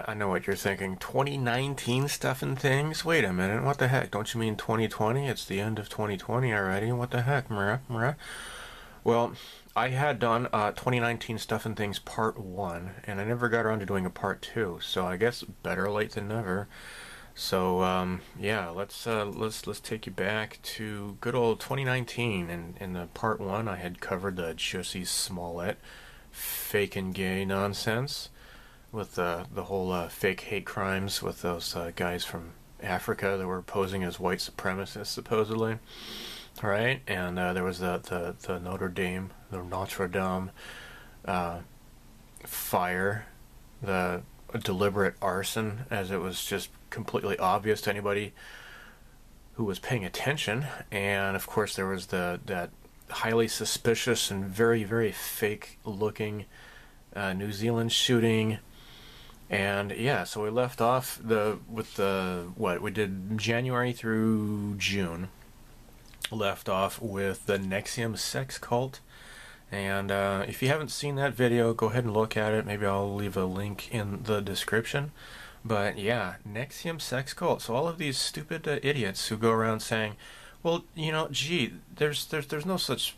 I know what you're thinking. 2019 stuff and things? Wait a minute, what the heck? Don't you mean 2020? It's the end of 2020 already. What the heck, Mrah? Well, I had done 2019 stuff and things part 1, and I never got around to doing a part 2, so I guess better late than never. So yeah, let's take you back to good old 2019. And in the part 1, I had covered the Jussie Smollett fake and gay nonsense with the whole fake hate crimes with those guys from Africa that were posing as white supremacists supposedly. All right, and there was the Notre Dame fire, the deliberate arson, as it was just completely obvious to anybody who was paying attention. And of course there was that highly suspicious and very, very fake looking New Zealand shooting. And yeah, so we left off what we did January through June. Left off with the Nexium sex cult. And if you haven't seen that video, go ahead and look at it. Maybe I'll leave a link in the description. But yeah, Nexium sex cult. So all of these stupid idiots who go around saying, well, you know, gee, there's no such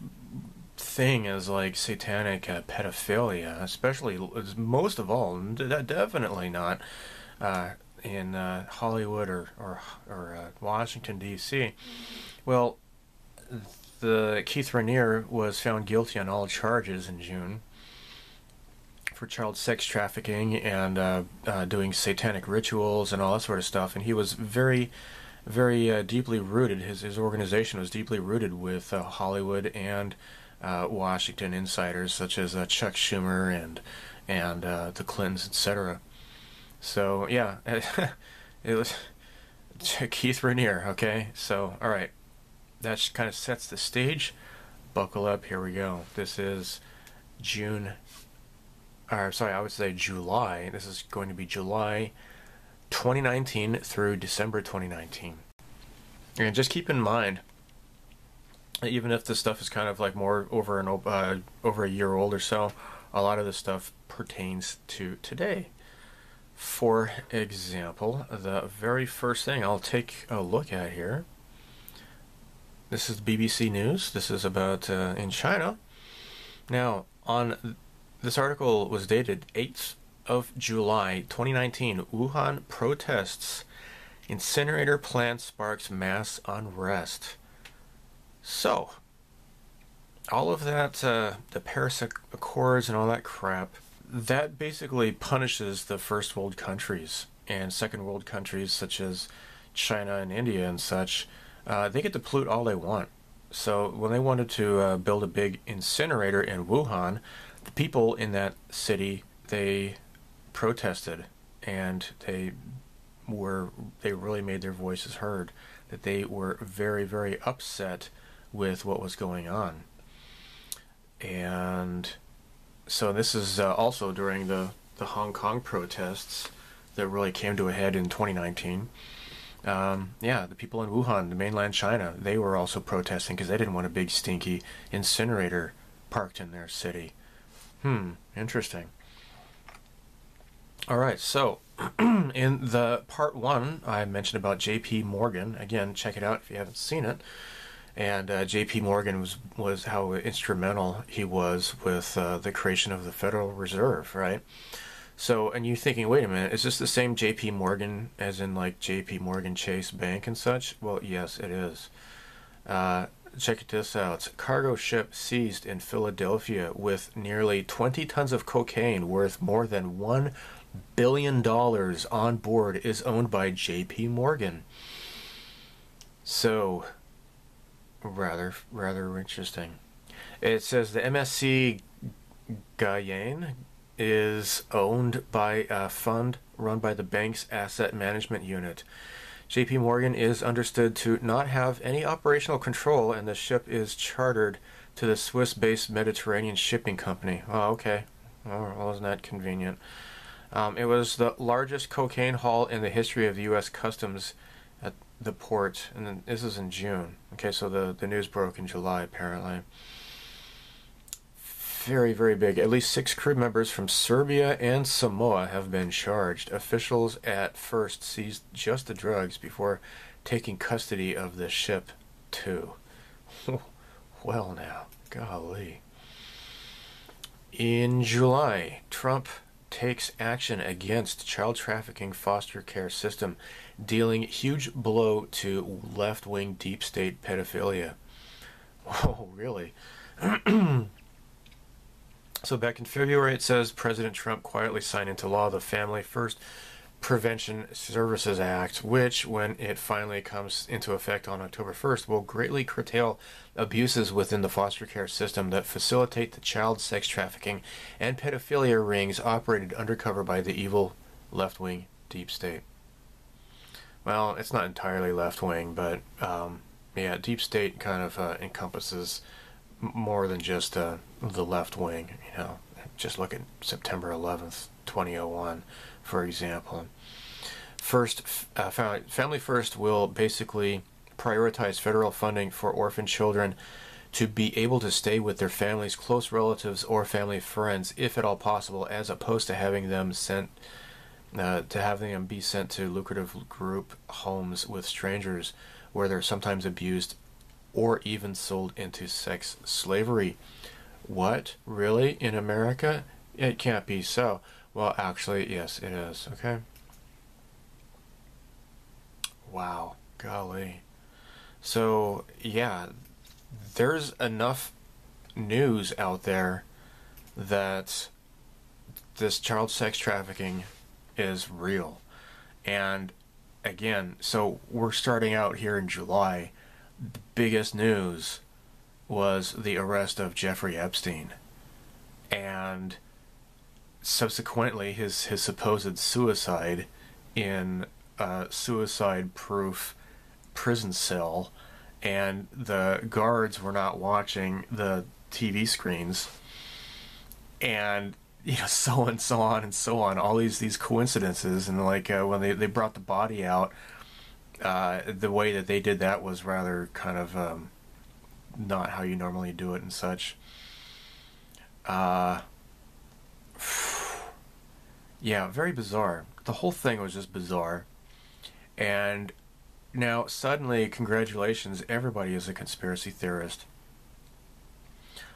thing as like satanic pedophilia, especially most of all, definitely not in Hollywood or Washington D.C. Well, the Keith Raniere was found guilty on all charges in June for child sex trafficking and doing satanic rituals and all that sort of stuff, and he was very, very deeply rooted. His organization was deeply rooted with Hollywood and Washington insiders such as Chuck Schumer and the Clintons, etc. So yeah, it was Keith Raniere. Okay, so all right, that kind of sets the stage. Buckle up. Here we go. This is June. Or sorry, I would say July. This is going to be July 2019 through December 2019. And just keep in mind, even if this stuff is kind of like more over a year old or so, a lot of this stuff pertains to today. For example, the very first thing I'll take a look at here. This is BBC News. This is about in China. Now, this article was dated 8th of July 2019. Wuhan protests. Incinerator plant sparks mass unrest. So, all of that, the Paris Accords and all that crap, that basically punishes the first world countries and second world countries such as China and India and such. They get to pollute all they want. So when they wanted to build a big incinerator in Wuhan, the people in that city, they protested, and they really made their voices heard, that they were very, very upset with what was going on. And so this is also during the Hong Kong protests that really came to a head in 2019. Yeah, the people in Wuhan, the mainland China, they were also protesting because they didn't want a big stinky incinerator parked in their city. Interesting. Alright, so in the part 1 I mentioned about J.P. Morgan. Again, check it out if you haven't seen it. And J.P. Morgan was how instrumental he was with the creation of the Federal Reserve, right? So, and you're thinking, wait a minute, is this the same J.P. Morgan as in like J.P. Morgan Chase Bank and such? Well, yes, it is. Check this out. Cargo ship seized in Philadelphia with nearly 20 tons of cocaine worth more than $1 billion on board is owned by J.P. Morgan. So, rather interesting. It says the MSC Guyane is owned by a fund run by the bank's asset management unit. JP Morgan is understood to not have any operational control, and the ship is chartered to the Swiss-based Mediterranean Shipping Company. Oh, okay. Oh, well, isn't that convenient? It was the largest cocaine haul in the history of the U.S. Customs at the port, and then this is in June. Okay, so the news broke in July, apparently. very, very big. At least 6 crew members from Serbia and Samoa have been charged. Officials at first seized just the drugs before taking custody of the ship, too. Well, now, golly. In July, Trump takes action against child trafficking foster care system, dealing huge blow to left-wing deep state pedophilia. Oh, really? So back in February, it says President Trump quietly signed into law the Family First Prevention Services Act, which, when it finally comes into effect on October 1st, will greatly curtail abuses within the foster care system that facilitate the child sex trafficking and pedophilia rings operated undercover by the evil left-wing deep state. Well, it's not entirely left-wing, but yeah, deep state kind of encompasses more than just the left wing. Just look at September 11th, 2001, for example. First, Family First will basically prioritize federal funding for orphan children to be able to stay with their families, close relatives, or family friends, if at all possible, as opposed to having them be sent to lucrative group homes with strangers, where they're sometimes abused or even sold into sex slavery. What? Really? In America? It can't be so. Well, actually, yes, it is. Okay? Wow. Golly. So, yeah, there's enough news out there that this child sex trafficking is real. And again, so we're starting out here in July. The biggest news was the arrest of Jeffrey Epstein, and subsequently his supposed suicide in a suicide-proof prison cell, and the guards were not watching the TV screens, and so and so on and so on, all these coincidences. And like when they brought the body out, the way that they did that was rather kind of not how you normally do it and such. Yeah, very bizarre. The whole thing was just bizarre. And now suddenly, congratulations, everybody is a conspiracy theorist.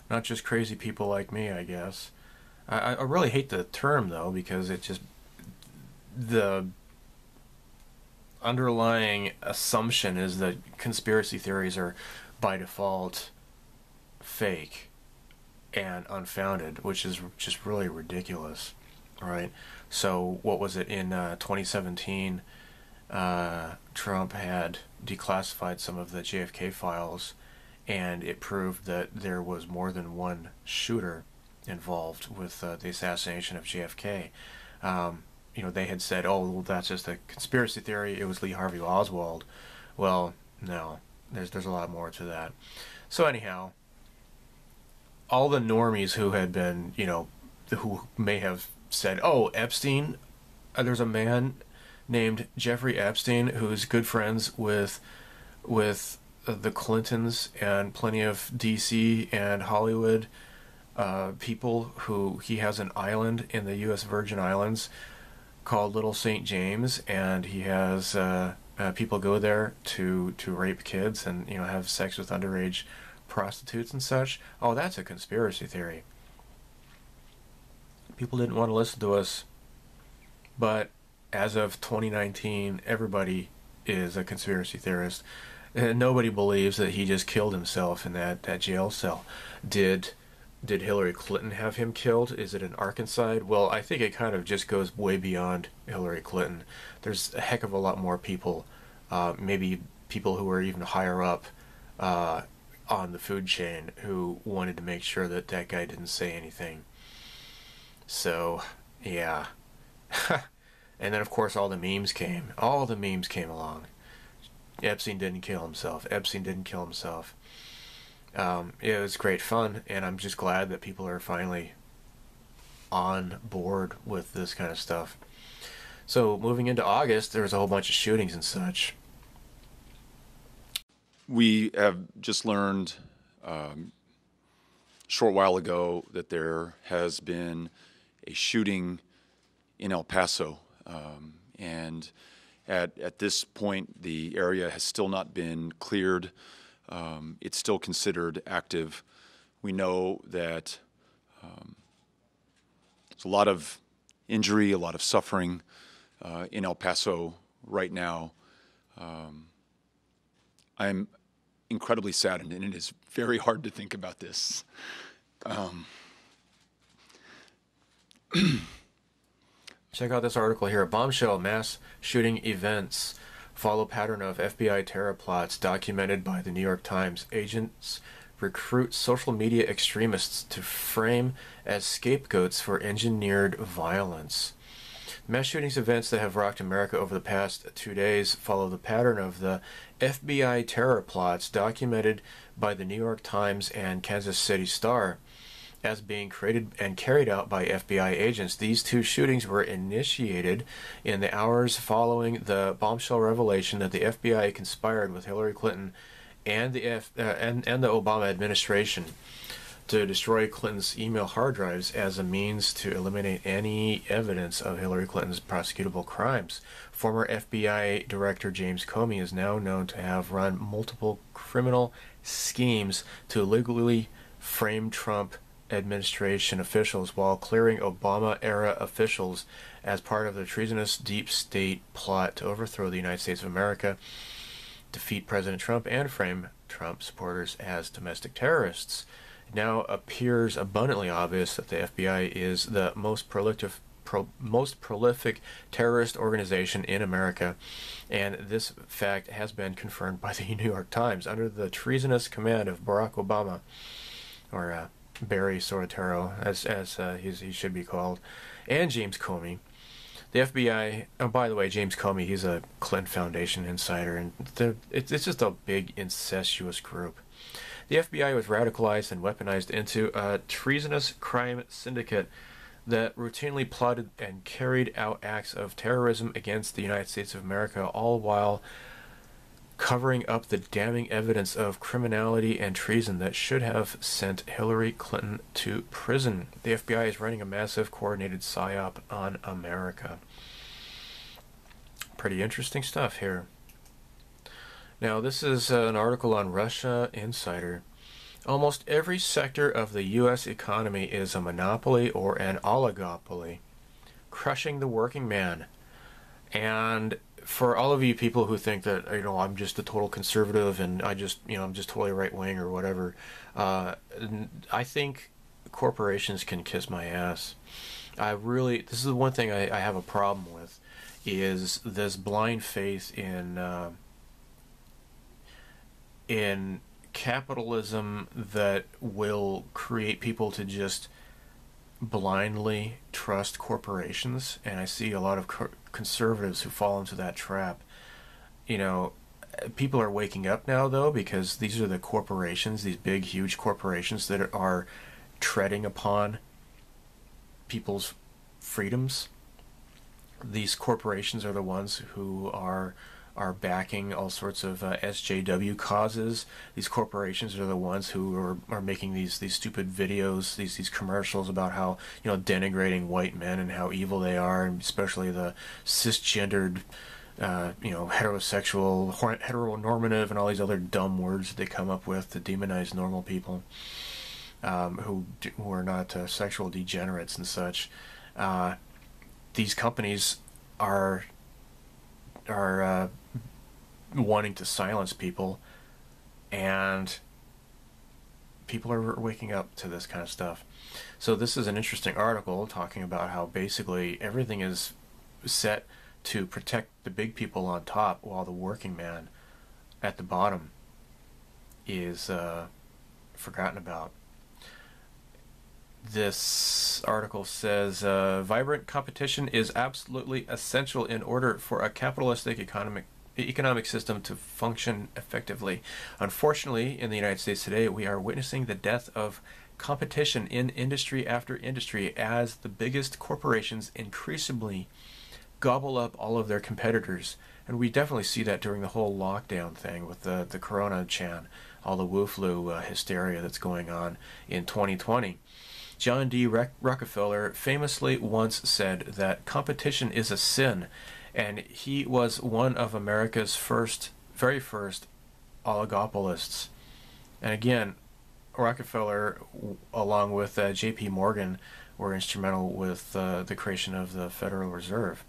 Not just crazy people like me, I guess. I really hate the term, though, because it just... the underlying assumption is that conspiracy theories are by default fake and unfounded, which is just really ridiculous, right? So what was it, in 2017, Trump had declassified some of the JFK files, and it proved that there was more than one shooter involved with the assassination of JFK. They had said, oh, well, that's just a conspiracy theory, it was Lee Harvey Oswald. Well, no, there's a lot more to that. So anyhow, all the normies who had been, who may have said, oh, Epstein, there's a man named Jeffrey Epstein who's good friends with the Clintons and plenty of DC and Hollywood people, who he has an island in the U.S. Virgin Islands called Little St. James, and he has people go there to rape kids and have sex with underage prostitutes and such. Oh, that's a conspiracy theory. People didn't want to listen to us, but as of 2019, everybody is a conspiracy theorist. And nobody believes that he just killed himself in that jail cell. Did Hillary Clinton have him killed? Is it an arkancide? Well, I think it kind of just goes way beyond Hillary Clinton. There's a heck of a lot more people, maybe people who are even higher up on the food chain, who wanted to make sure that guy didn't say anything. So, yeah. And then, of course, all the memes came. All the memes came along. Epstein didn't kill himself. Epstein didn't kill himself. It was great fun, and I'm just glad that people are finally on board with this kind of stuff. So, moving into August, there was a whole bunch of shootings and such. We have just learned short while ago that there has been a shooting in El Paso, and at this point the area has still not been cleared. It's still considered active. We know that there's a lot of injury, a lot of suffering in El Paso right now. I'm incredibly saddened, and it is very hard to think about this. Check out this article here. Bombshell mass shooting events follow pattern of FBI terror plots documented by the New York Times. Agents recruit social media extremists to frame as scapegoats for engineered violence. Mass shootings events that have rocked America over the past 2 days follow the pattern of the FBI terror plots documented by the New York Times and Kansas City Star as being created and carried out by FBI agents. These two shootings were initiated in the hours following the bombshell revelation that the FBI conspired with Hillary Clinton and the Obama administration to destroy Clinton's email hard drives as a means to eliminate any evidence of Hillary Clinton's prosecutable crimes. Former FBI Director James Comey is now known to have run multiple criminal schemes to illegally frame Trump administration officials while clearing Obama-era officials as part of the treasonous deep state plot to overthrow the United States of America, defeat President Trump, and frame Trump supporters as domestic terrorists. It now appears abundantly obvious that the FBI is the most prolific terrorist organization in America, and this fact has been confirmed by the New York Times. Under the treasonous command of Barack Obama, or Barry Soetoro, as he should be called, and James Comey, the FBI. Oh, by the way, James Comey, he's a Clinton Foundation insider, and it's just a big incestuous group. The FBI was radicalized and weaponized into a treasonous crime syndicate that routinely plotted and carried out acts of terrorism against the United States of America, all while covering up the damning evidence of criminality and treason that should have sent Hillary Clinton to prison. The FBI is running a massive coordinated psyop on America. Pretty interesting stuff here. Now, this is an article on Russia Insider. Almost every sector of the U.S. economy is a monopoly or an oligopoly, crushing the working man. And for all of you people who think that, I'm just a total conservative and I'm just totally right wing or whatever, I think corporations can kiss my ass. This is the one thing I have a problem with, is this blind faith in capitalism that will create people to just blindly trust corporations. And I see a lot of conservatives who fall into that trap. People are waking up now, though, because these are the corporations, these big, huge corporations that are treading upon people's freedoms. These corporations are the ones who are backing all sorts of SJW causes. These corporations are the ones who are making these stupid videos, these commercials about how, denigrating white men and how evil they are, and especially the cisgendered, heterosexual, heteronormative, and all these other dumb words that they come up with to demonize normal people who are not sexual degenerates and such. These companies are wanting to silence people, and people are waking up to this kind of stuff. So this is an interesting article talking about how basically everything is set to protect the big people on top while the working man at the bottom is forgotten about. This article says, vibrant competition is absolutely essential in order for a capitalistic economic system to function effectively. Unfortunately, in the United States today, we are witnessing the death of competition in industry after industry as the biggest corporations increasingly gobble up all of their competitors. And we definitely see that during the whole lockdown thing with the Corona-chan. all the Wu-flu hysteria that's going on in 2020. John D. Rockefeller famously once said that competition is a sin, and he was one of America's very first oligopolists. And again, Rockefeller, along with J.P. Morgan, were instrumental with the creation of the Federal Reserve.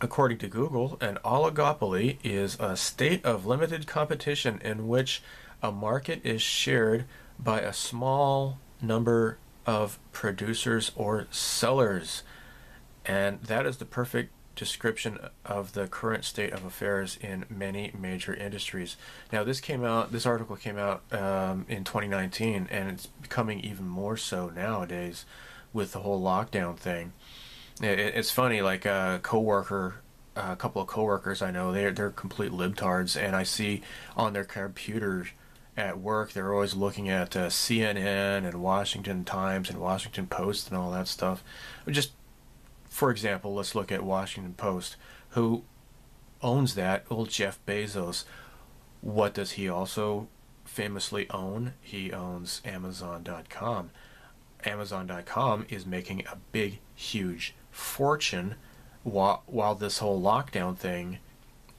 According to Google, an oligopoly is a state of limited competition in which a market is shared by a small number of producers or sellers. And that is the perfect description of the current state of affairs in many major industries. Now, this article came out in 2019, and it's becoming even more so nowadays with the whole lockdown thing. It's funny, like a couple of coworkers I know, they're complete libtards, and I see on their computers at work they're always looking at CNN and Washington Times and Washington Post and all that stuff. Just for example, let's look at Washington Post. Who owns that? Old Jeff Bezos. What does he also famously own? He owns Amazon.com. Amazon.com is making a big, huge fortune while this whole lockdown thing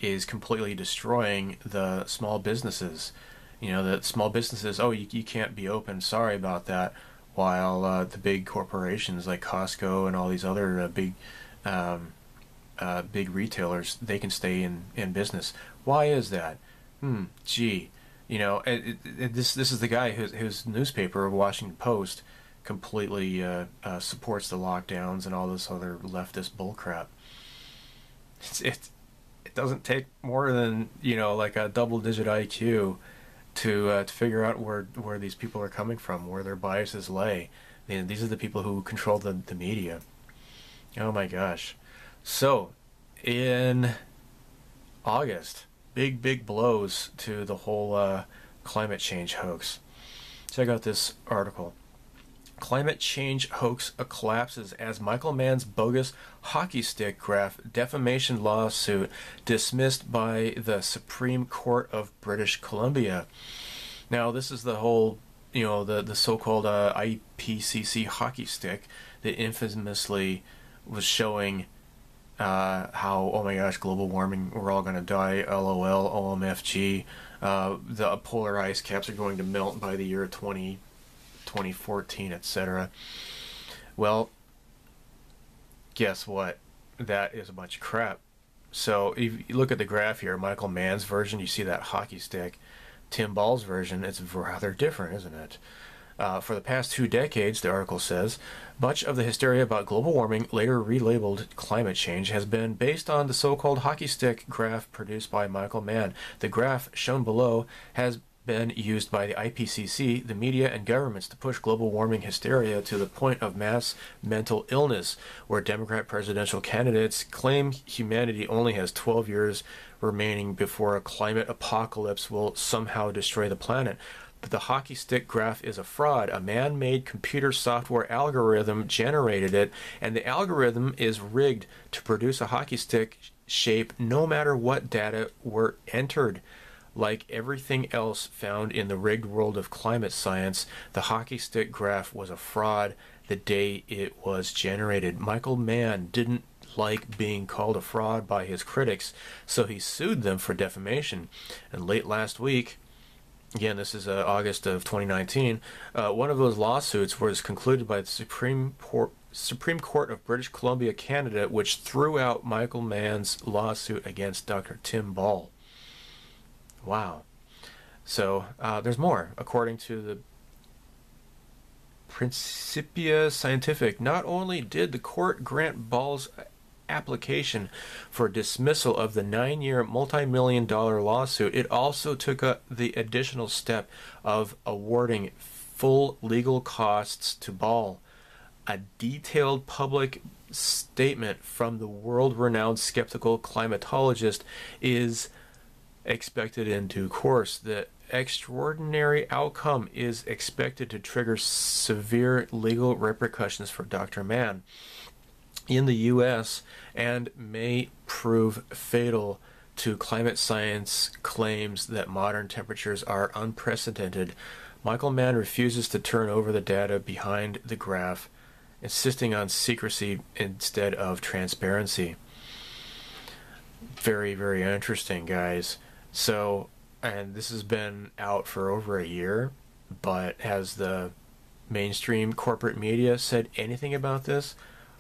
is completely destroying the small businesses. You know, the small businesses, oh, you can't be open, sorry about that, while the big corporations like Costco and all these other big retailers, they can stay in business. Why is that? Gee, you know, this is the guy whose newspaper, Washington Post, completely supports the lockdowns and all this other leftist bullcrap. It doesn't take more than, you know, like a double-digit IQ to figure out where these people are coming from, where their biases lay. These are the people who control the media. Oh my gosh. So, in August, big blows to the whole climate change hoax. Check out this article. Climate change hoax collapses as Michael Mann's bogus hockey stick graph defamation lawsuit dismissed by the Supreme Court of British Columbia. Now, this is the whole, you know, the so-called IPCC hockey stick that infamously was showing how, oh my gosh, global warming, we're all going to die, LOL, OMFG, the polar ice caps are going to melt by the year 2014, etc. Well, guess what? That is a bunch of crap. So if you look at the graph here, Michael Mann's version, you see that hockey stick. Tim Ball's version, it's rather different, isn't it? For the past 2 decades, the article says, much of the hysteria about global warming, later relabeled climate change, has been based on the so-called hockey stick graph produced by Michael Mann. The graph, shown below, has been used by the IPCC, the media, and governments to push global warming hysteria to the point of mass mental illness, where Democrat presidential candidates claim humanity only has 12 years remaining before a climate apocalypse will somehow destroy the planet. But the hockey stick graph is a fraud. A man-made computer software algorithm generated it, and the algorithm is rigged to produce a hockey stick shape no matter what data were entered. Like everything else found in the rigged world of climate science, the hockey stick graph was a fraud the day it was generated. Michael Mann didn't like being called a fraud by his critics, so he sued them for defamation. And late last week, again, this is August of 2019, one of those lawsuits was concluded by the Supreme Court of British Columbia, Canada, which threw out Michael Mann's lawsuit against Dr. Tim Ball. Wow. So there's more. According to the Principia Scientific, not only did the court grant Ball's application for dismissal of the 9-year multi-million-dollar lawsuit, it also took the additional step of awarding full legal costs to Ball. A detailed public statement from the world-renowned skeptical climatologist is expected in due course. The extraordinary outcome is expected to trigger severe legal repercussions for Dr. Mann in the U.S. and may prove fatal to climate science claims that modern temperatures are unprecedented, Michael Mann refuses to turn over the data behind the graph, insisting on secrecy instead of transparency. Very, very interesting, guys. So, and this has been out for over a year, but has the mainstream corporate media said anything about this?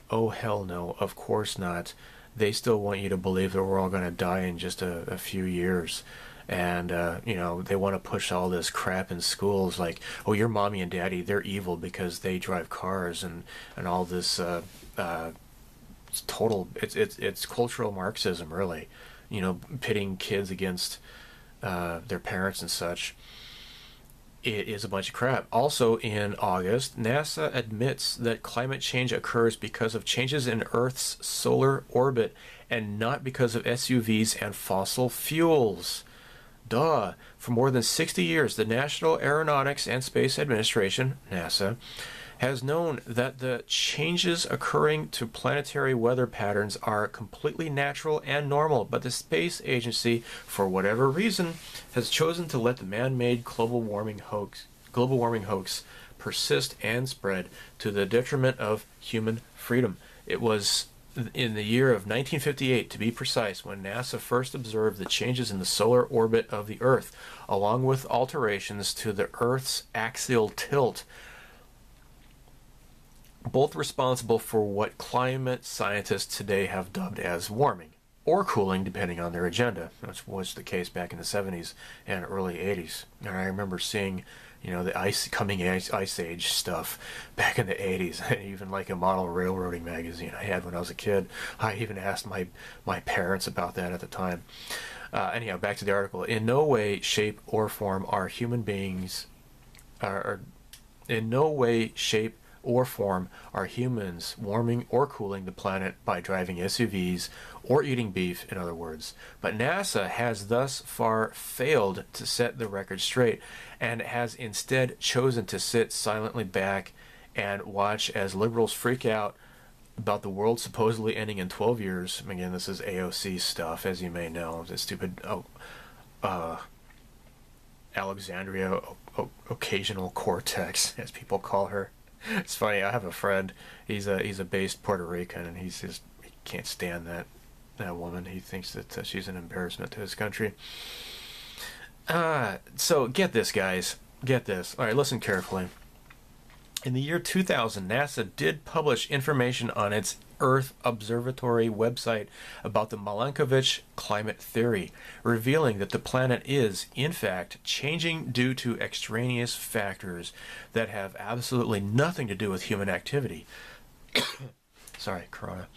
Oh, hell no, of course not. They still want you to believe that we're all going to die in just a few years. And, they want to push all this crap in schools like, oh, your mommy and daddy, they're evil because they drive cars and all this it's cultural Marxism, really. Pitting kids against their parents and such. It is a bunch of crap. Also, in August, NASA admits that climate change occurs because of changes in Earth's solar orbit and not because of SUVs and fossil fuels. Duh. For more than 60 years, the National Aeronautics and Space Administration, NASA, has known that the changes occurring to planetary weather patterns are completely natural and normal, but the space agency, for whatever reason, has chosen to let the man-made global warming hoax persist and spread to the detriment of human freedom. It was in the year of 1958, to be precise, when NASA first observed the changes in the solar orbit of the Earth, along with alterations to the Earth's axial tilt, both responsible for what climate scientists today have dubbed as warming, or cooling, depending on their agenda, which was the case back in the 70s and early 80s. And I remember seeing, the coming ice age stuff back in the 80s, and even like a model railroading magazine I had when I was a kid. I even asked my parents about that at the time. Anyhow, back to the article. In no way, shape, or form are human beings, in no way, shape, or form are humans warming or cooling the planet by driving SUVs or eating beef, in other words. But NASA has thus far failed to set the record straight and has instead chosen to sit silently back and watch as liberals freak out about the world supposedly ending in 12 years. Again, this is AOC stuff, as you may know. The stupid Alexandria Occasional Cortex, as people call her. It's funny. I have a friend. He's a based Puerto Rican, and he can't stand that woman. He thinks that she's an embarrassment to his country. So get this, guys. Get this. All right, listen carefully. In the year 2000, NASA did publish information on its Earth Observatory website about the Milankovitch climate theory, revealing that the planet is, in fact, changing due to extraneous factors that have absolutely nothing to do with human activity. Sorry, Corona.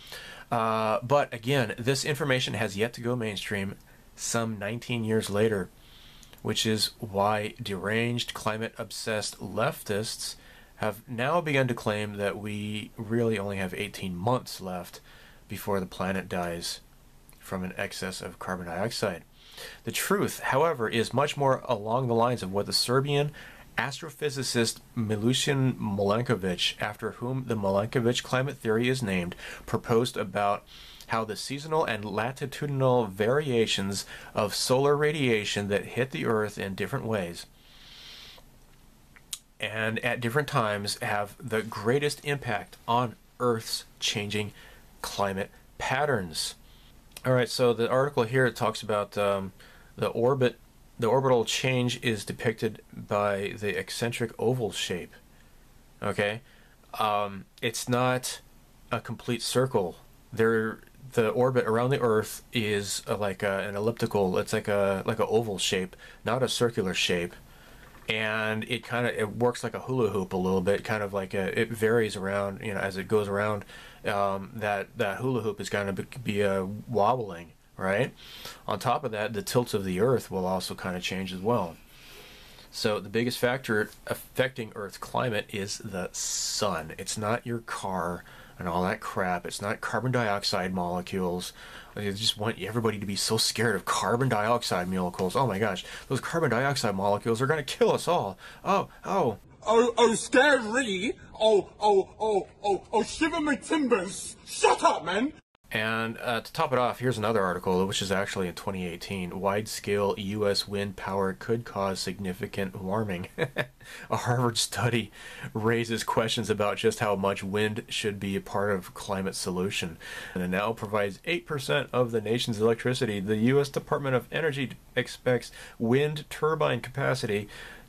But again, this information has yet to go mainstream some 19 years later, which is why deranged, climate-obsessed leftists have now begun to claim that we really only have 18 months left before the planet dies from an excess of carbon dioxide. The truth, however, is much more along the lines of what the Serbian astrophysicist Milutin Milankovitch, after whom the Milankovitch climate theory is named, proposed about how the seasonal and latitudinal variations of solar radiation that hit the Earth in different ways and at different times have the greatest impact on Earth's changing climate patterns. All right, so the article here talks about the orbit. The orbital change is depicted by the eccentric oval shape. Okay, it's not a complete circle. The orbit around the Earth is like an elliptical. It's like a oval shape, not a circular shape. And it works like a hula hoop a little bit, kind of like it varies around, as it goes around. That hula hoop is going to be wobbling, right? On top of that, the tilt of the Earth will also kind of change as well. So the biggest factor affecting Earth's climate is the sun. It's not your car and all that crap. It's not carbon dioxide molecules. They just want everybody to be so scared of carbon dioxide molecules. Oh my gosh, those carbon dioxide molecules are going to kill us all. Oh, scary. Shiver my timbers. Shut up, man. And to top it off, here's another article, which is actually in 2018. Wide-scale U.S. wind power could cause significant warming. A Harvard study raises questions about just how much wind should be a part of climate solution. And it now provides 8% of the nation's electricity. The U.S. Department of Energy expects wind turbine capacity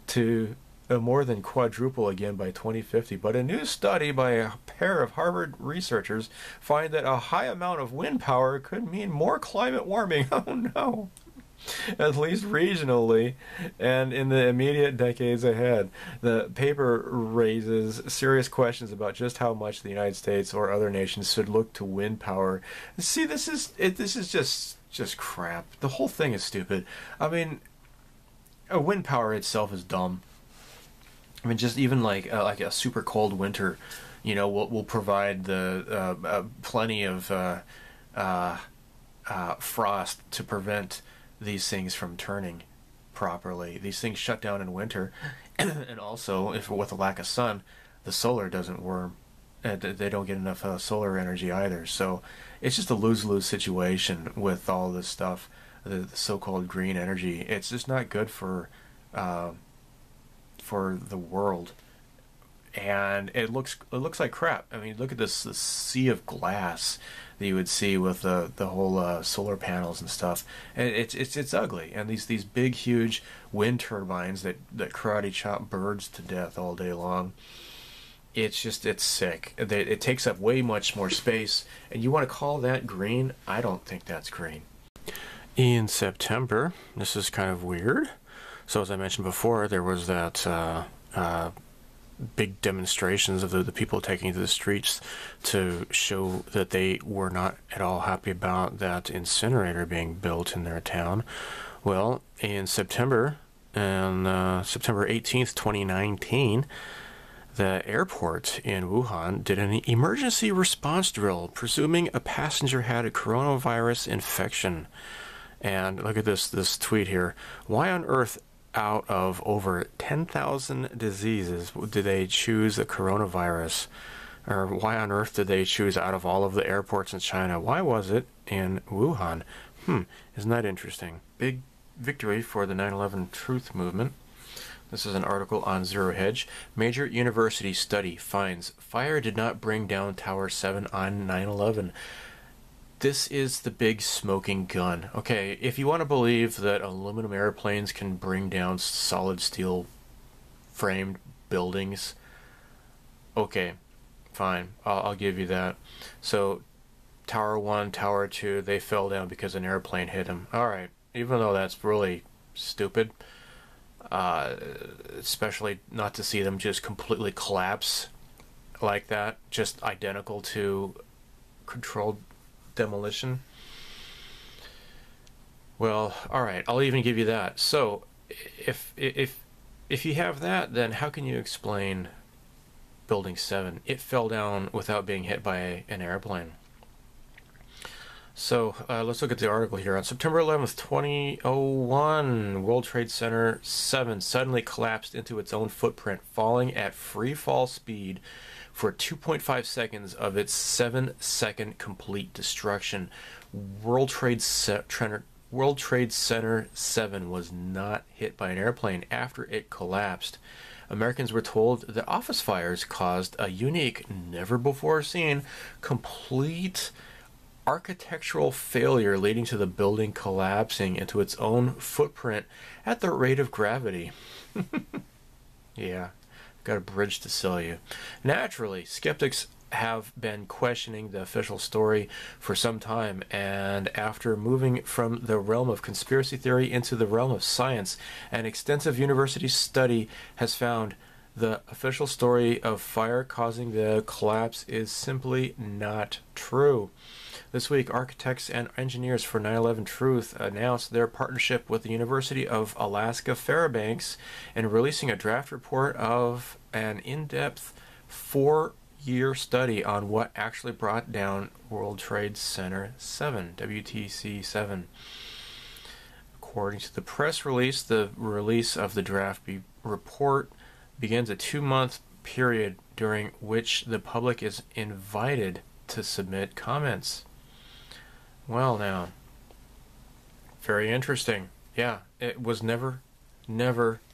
to more than quadruple again by 2050. But a new study by a pair of Harvard researchers find that a high amount of wind power could mean more climate warming. Oh no. At least regionally and in the immediate decades ahead. The paper raises serious questions about just how much the United States or other nations should look to wind power. See, this is just crap. The whole thing is stupid. I mean, wind power itself is dumb. I mean, just even like a super cold winter, will provide the plenty of frost to prevent these things from turning properly. These things shut down in winter, and also, if with a lack of sun, the solar doesn't work. They don't get enough solar energy either. So it's just a lose-lose situation with all this stuff, the so-called green energy. It's just not good for the world, and it looks like crap. I mean, look at this sea of glass that you would see with the whole solar panels and stuff. And it's ugly. And these big huge wind turbines that karate chop birds to death all day long. It's sick. It takes up way much more space, and you want to call that green? I don't think that's green. In September, this is kind of weird. So as I mentioned before, there was that big demonstrations of the people taking to the streets to show that they were not at all happy about that incinerator being built in their town. Well, in September, on September 18th, 2019, the airport in Wuhan did an emergency response drill, presuming a passenger had a coronavirus infection. And look at this tweet here. Why on earth, out of over 10,000 diseases, did they choose the coronavirus? Or why on earth did they choose out of all of the airports in China? Why was it in Wuhan? Isn't that interesting? Big victory for the 9/11 truth movement. This is an article on Zero Hedge. Major university study finds fire did not bring down Tower 7 on 9/11. This is the big smoking gun. Okay, if you want to believe that aluminum airplanes can bring down solid steel framed buildings, okay, fine, I'll give you that. So Tower 1, Tower 2, they fell down because an airplane hit them. Alright, even though that's really stupid, especially not to see them just completely collapse like that, just identical to controlled demolition. Well, all right, I'll even give you that. So if you have that, then how can you explain building 7? It fell down without being hit by an airplane. So let's look at the article here. On September 11th, 2001, World Trade Center 7 suddenly collapsed into its own footprint, falling at free fall speed for 2.5 seconds of its 7-second complete destruction. World Trade Center 7 was not hit by an airplane after it collapsed. Americans were told that office fires caused a unique, never-before-seen, complete architectural failure, leading to the building collapsing into its own footprint at the rate of gravity. Yeah. Got a bridge to sell you. Naturally, skeptics have been questioning the official story for some time, and after moving from the realm of conspiracy theory into the realm of science, an extensive university study has found the official story of fire causing the collapse is simply not true. This week, architects and engineers for 9/11 Truth announced their partnership with the University of Alaska Fairbanks in releasing a draft report of an in-depth 4-year study on what actually brought down World Trade Center 7, WTC 7. According to the press release, the release of the draft report begins a 2-month period during which the public is invited to submit comments. Well, now, very interesting. Yeah, it was never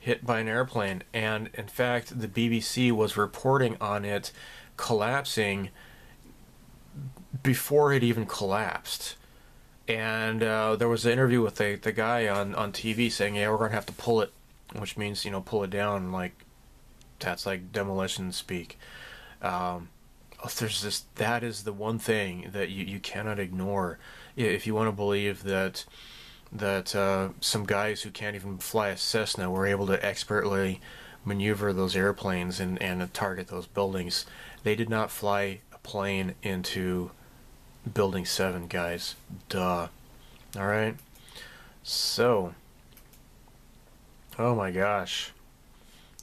hit by an airplane. And in fact, the BBC was reporting on it collapsing before it even collapsed. And there was an interview with the guy on TV saying, yeah, we're going to have to pull it, which means, pull it down. Like, that's like demolition speak. There's this, that is the one thing that you cannot ignore. If you want to believe that some guys who can't even fly a Cessna were able to expertly maneuver those airplanes and target those buildings. They did not fly a plane into Building 7, guys. Duh. Alright? So, oh my gosh.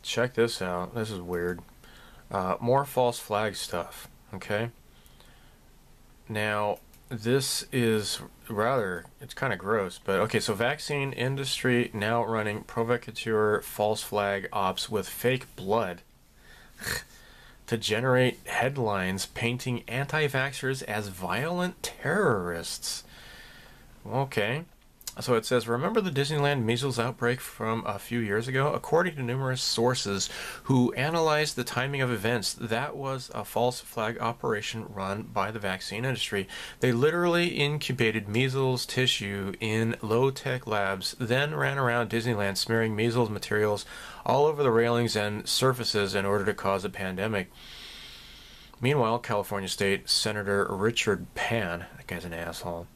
Check this out. This is weird. More false flag stuff. Okay? Now, this is rather, it's kind of gross, but okay, so vaccine industry now running provocateur false flag ops with fake blood to generate headlines painting anti-vaxxers as violent terrorists. Okay. So it says, remember the Disneyland measles outbreak from a few years ago? According to numerous sources who analyzed the timing of events, that was a false flag operation run by the vaccine industry. They literally incubated measles tissue in low-tech labs, then ran around Disneyland smearing measles materials all over the railings and surfaces in order to cause a pandemic. Meanwhile, California State Senator Richard Pan, that guy's an asshole,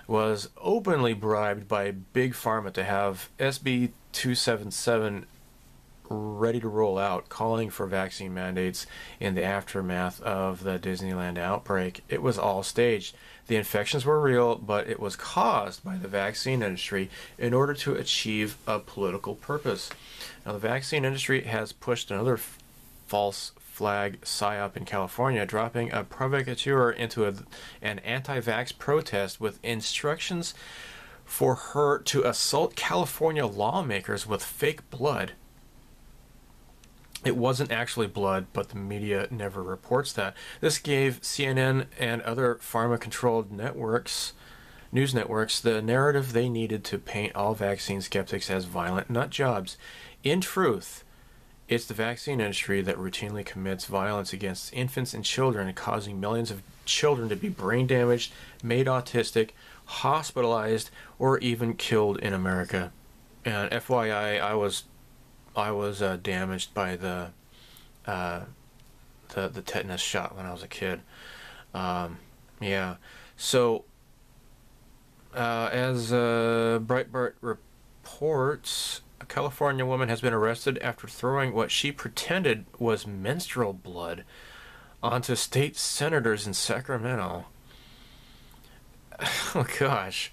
was openly bribed by Big Pharma to have SB 277 ready to roll out, calling for vaccine mandates in the aftermath of the Disneyland outbreak. It was all staged. The infections were real, but it was caused by the vaccine industry in order to achieve a political purpose. Now, the vaccine industry has pushed another false flag psyop in California, dropping a provocateur into an anti-vax protest with instructions for her to assault California lawmakers with fake blood. It wasn't actually blood, but the media never reports that. This gave CNN and other pharma-controlled news networks, the narrative they needed to paint all vaccine skeptics as violent nut jobs. In truth, it's the vaccine industry that routinely commits violence against infants and children, causing millions of children to be brain damaged, made autistic, hospitalized, or even killed in America. And FYI, I was damaged by the tetanus shot when I was a kid. Yeah. So, as Breitbart reports, a California woman has been arrested after throwing what she pretended was menstrual blood onto state senators in Sacramento. Oh gosh.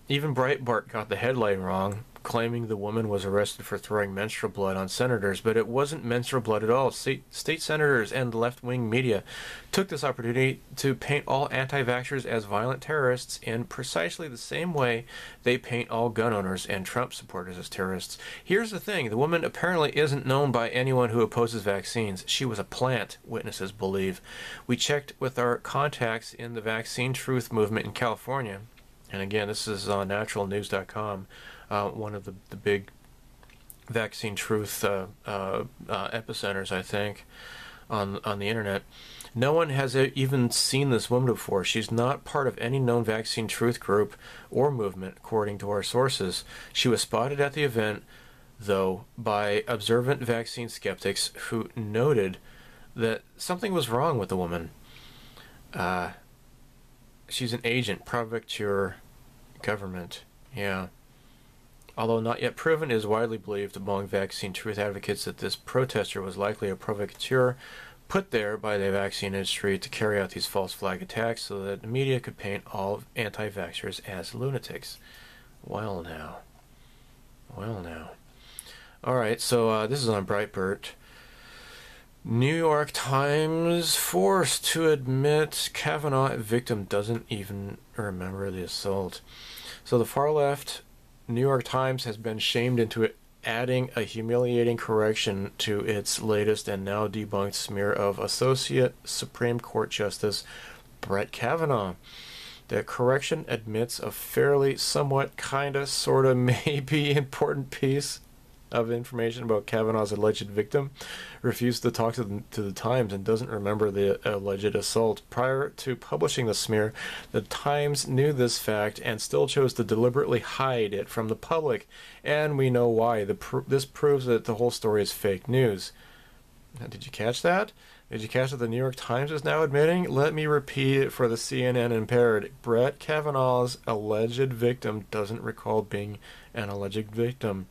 Even Breitbart got the headline wrong, claiming the woman was arrested for throwing menstrual blood on senators, but it wasn't menstrual blood at all. State senators and left-wing media took this opportunity to paint all anti-vaxxers as violent terrorists in precisely the same way they paint all gun owners and Trump supporters as terrorists. Here's the thing, the woman apparently isn't known by anyone who opposes vaccines. She was a plant, witnesses believe. We checked with our contacts in the vaccine truth movement in California, and again, this is on naturalnews.com, one of the big vaccine truth epicenters, I think, on the internet. No one has even seen this woman before. She's not part of any known vaccine truth group or movement, according to our sources. She was spotted at the event, though, by observant vaccine skeptics who noted that something was wrong with the woman. She's an agent, provocateur, government. Yeah. Although not yet proven, it is widely believed among vaccine truth advocates that this protester was likely a provocateur put there by the vaccine industry to carry out these false flag attacks so that the media could paint all anti-vaxxers as lunatics. Well now. Well now. Alright, so this is on Breitbart. New York Times forced to admit Kavanaugh victim doesn't even remember the assault. So the far left New York Times has been shamed into adding a humiliating correction to its latest and now debunked smear of Associate Supreme Court Justice Brett Kavanaugh. The correction admits a fairly, somewhat, kinda, sorta, maybe important piece of information about Kavanaugh's alleged victim, refused to talk to the Times, and doesn't remember the alleged assault. Prior to publishing the smear, the Times knew this fact and still chose to deliberately hide it from the public, and we know why. This proves that the whole story is fake news. Now, did you catch that? Did you catch that the New York Times is now admitting? Let me repeat it for the CNN impaired. Brett Kavanaugh's alleged victim doesn't recall being an alleged victim.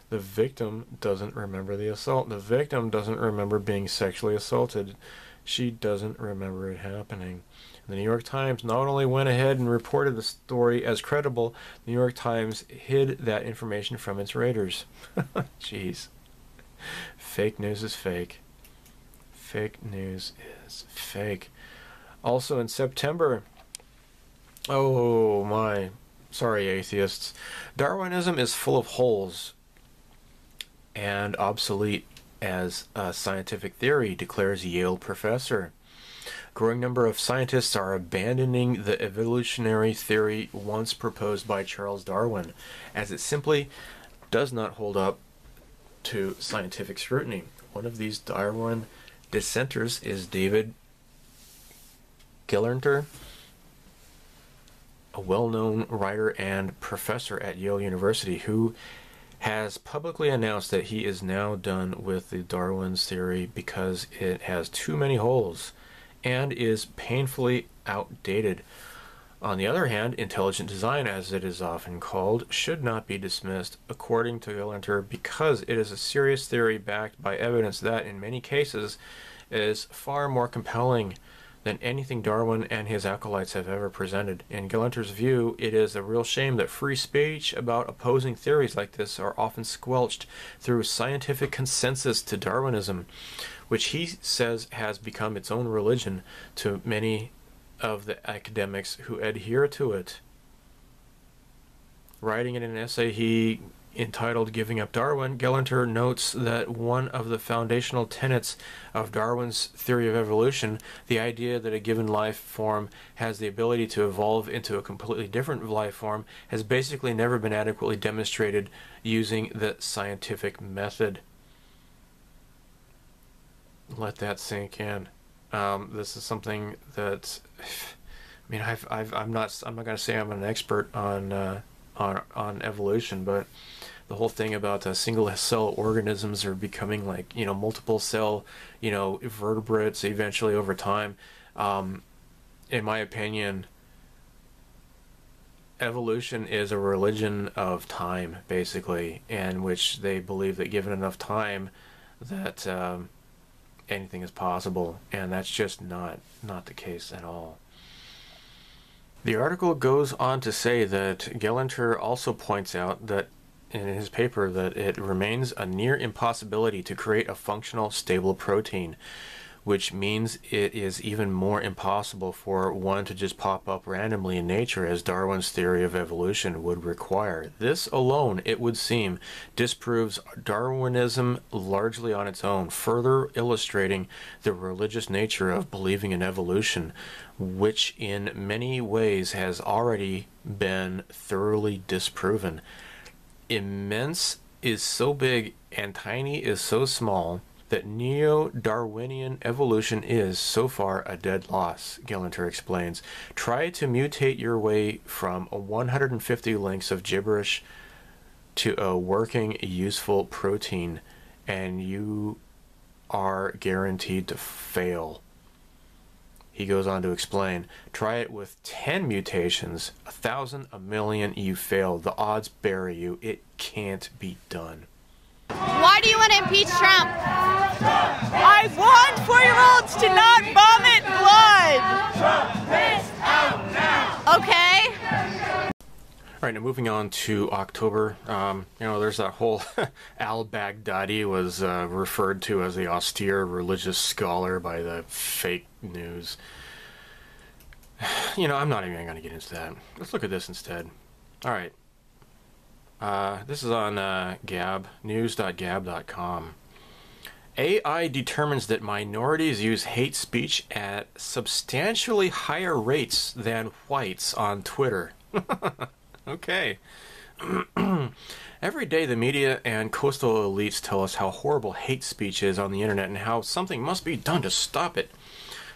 The victim doesn't remember the assault. The victim doesn't remember being sexually assaulted. She doesn't remember it happening. The New York Times not only went ahead and reported the story as credible, the New York Times hid that information from its readers. Jeez. Fake news is fake. Fake news is fake. Also in September, oh my, sorry atheists, Darwinism is full of holes and obsolete as a scientific theory, declares Yale professor. Growing number of scientists are abandoning the evolutionary theory once proposed by Charles Darwin, as it simply does not hold up to scientific scrutiny. One of these Darwin dissenters is David Gelernter, a well-known writer and professor at Yale University, who has publicly announced that he is now done with the Darwin's theory because it has too many holes and is painfully outdated. On the other hand, intelligent design, as it is often called, should not be dismissed, according to Gelernter, because it is a serious theory backed by evidence that, in many cases, is far more compelling than anything Darwin and his acolytes have ever presented. In Gelenter's view, it is a real shame that free speech about opposing theories like this are often squelched through scientific consensus to Darwinism, which he says has become its own religion to many of the academics who adhere to it. Writing in an essay he entitled Giving Up Darwin, Gelernter notes that one of the foundational tenets of Darwin's theory of evolution, the idea that a given life form has the ability to evolve into a completely different life form, has basically never been adequately demonstrated using the scientific method. Let that sink in. This is something that, I mean, I'm not going to say I'm an expert on evolution, but the whole thing about single cell organisms are becoming like, multiple cell, vertebrates eventually over time. In my opinion, evolution is a religion of time, basically, in which they believe that given enough time that anything is possible, and that's just not the case at all. The article goes on to say that Gelernter also points out that in his paper that it remains a near impossibility to create a functional, stable protein, which means it is even more impossible for one to just pop up randomly in nature as Darwin's theory of evolution would require. This alone, it would seem, disproves Darwinism largely on its own, further illustrating the religious nature of believing in evolution, which in many ways has already been thoroughly disproven. Immense is so big and tiny is so small that neo-Darwinian evolution is, so far, a dead loss, Gelernter explains. Try to mutate your way from 150 links of gibberish to a working, useful protein, and you are guaranteed to fail. He goes on to explain, try it with 10 mutations, 1,000, 1,000,000, you fail. The odds bury you. It can't be done. Why do you want to impeach Trump? I want 4-year-olds to not vomit blood! Trump is out now! Okay. All right, now moving on to October. There's that whole al-Baghdadi was referred to as the austere religious scholar by the fake news. I'm not even going to get into that. Let's look at this instead. All right. This is on Gab, news.gab.com. AI determines that minorities use hate speech at substantially higher rates than whites on Twitter. Okay. Every day, the media and coastal elites tell us how horrible hate speech is on the internet and how something must be done to stop it.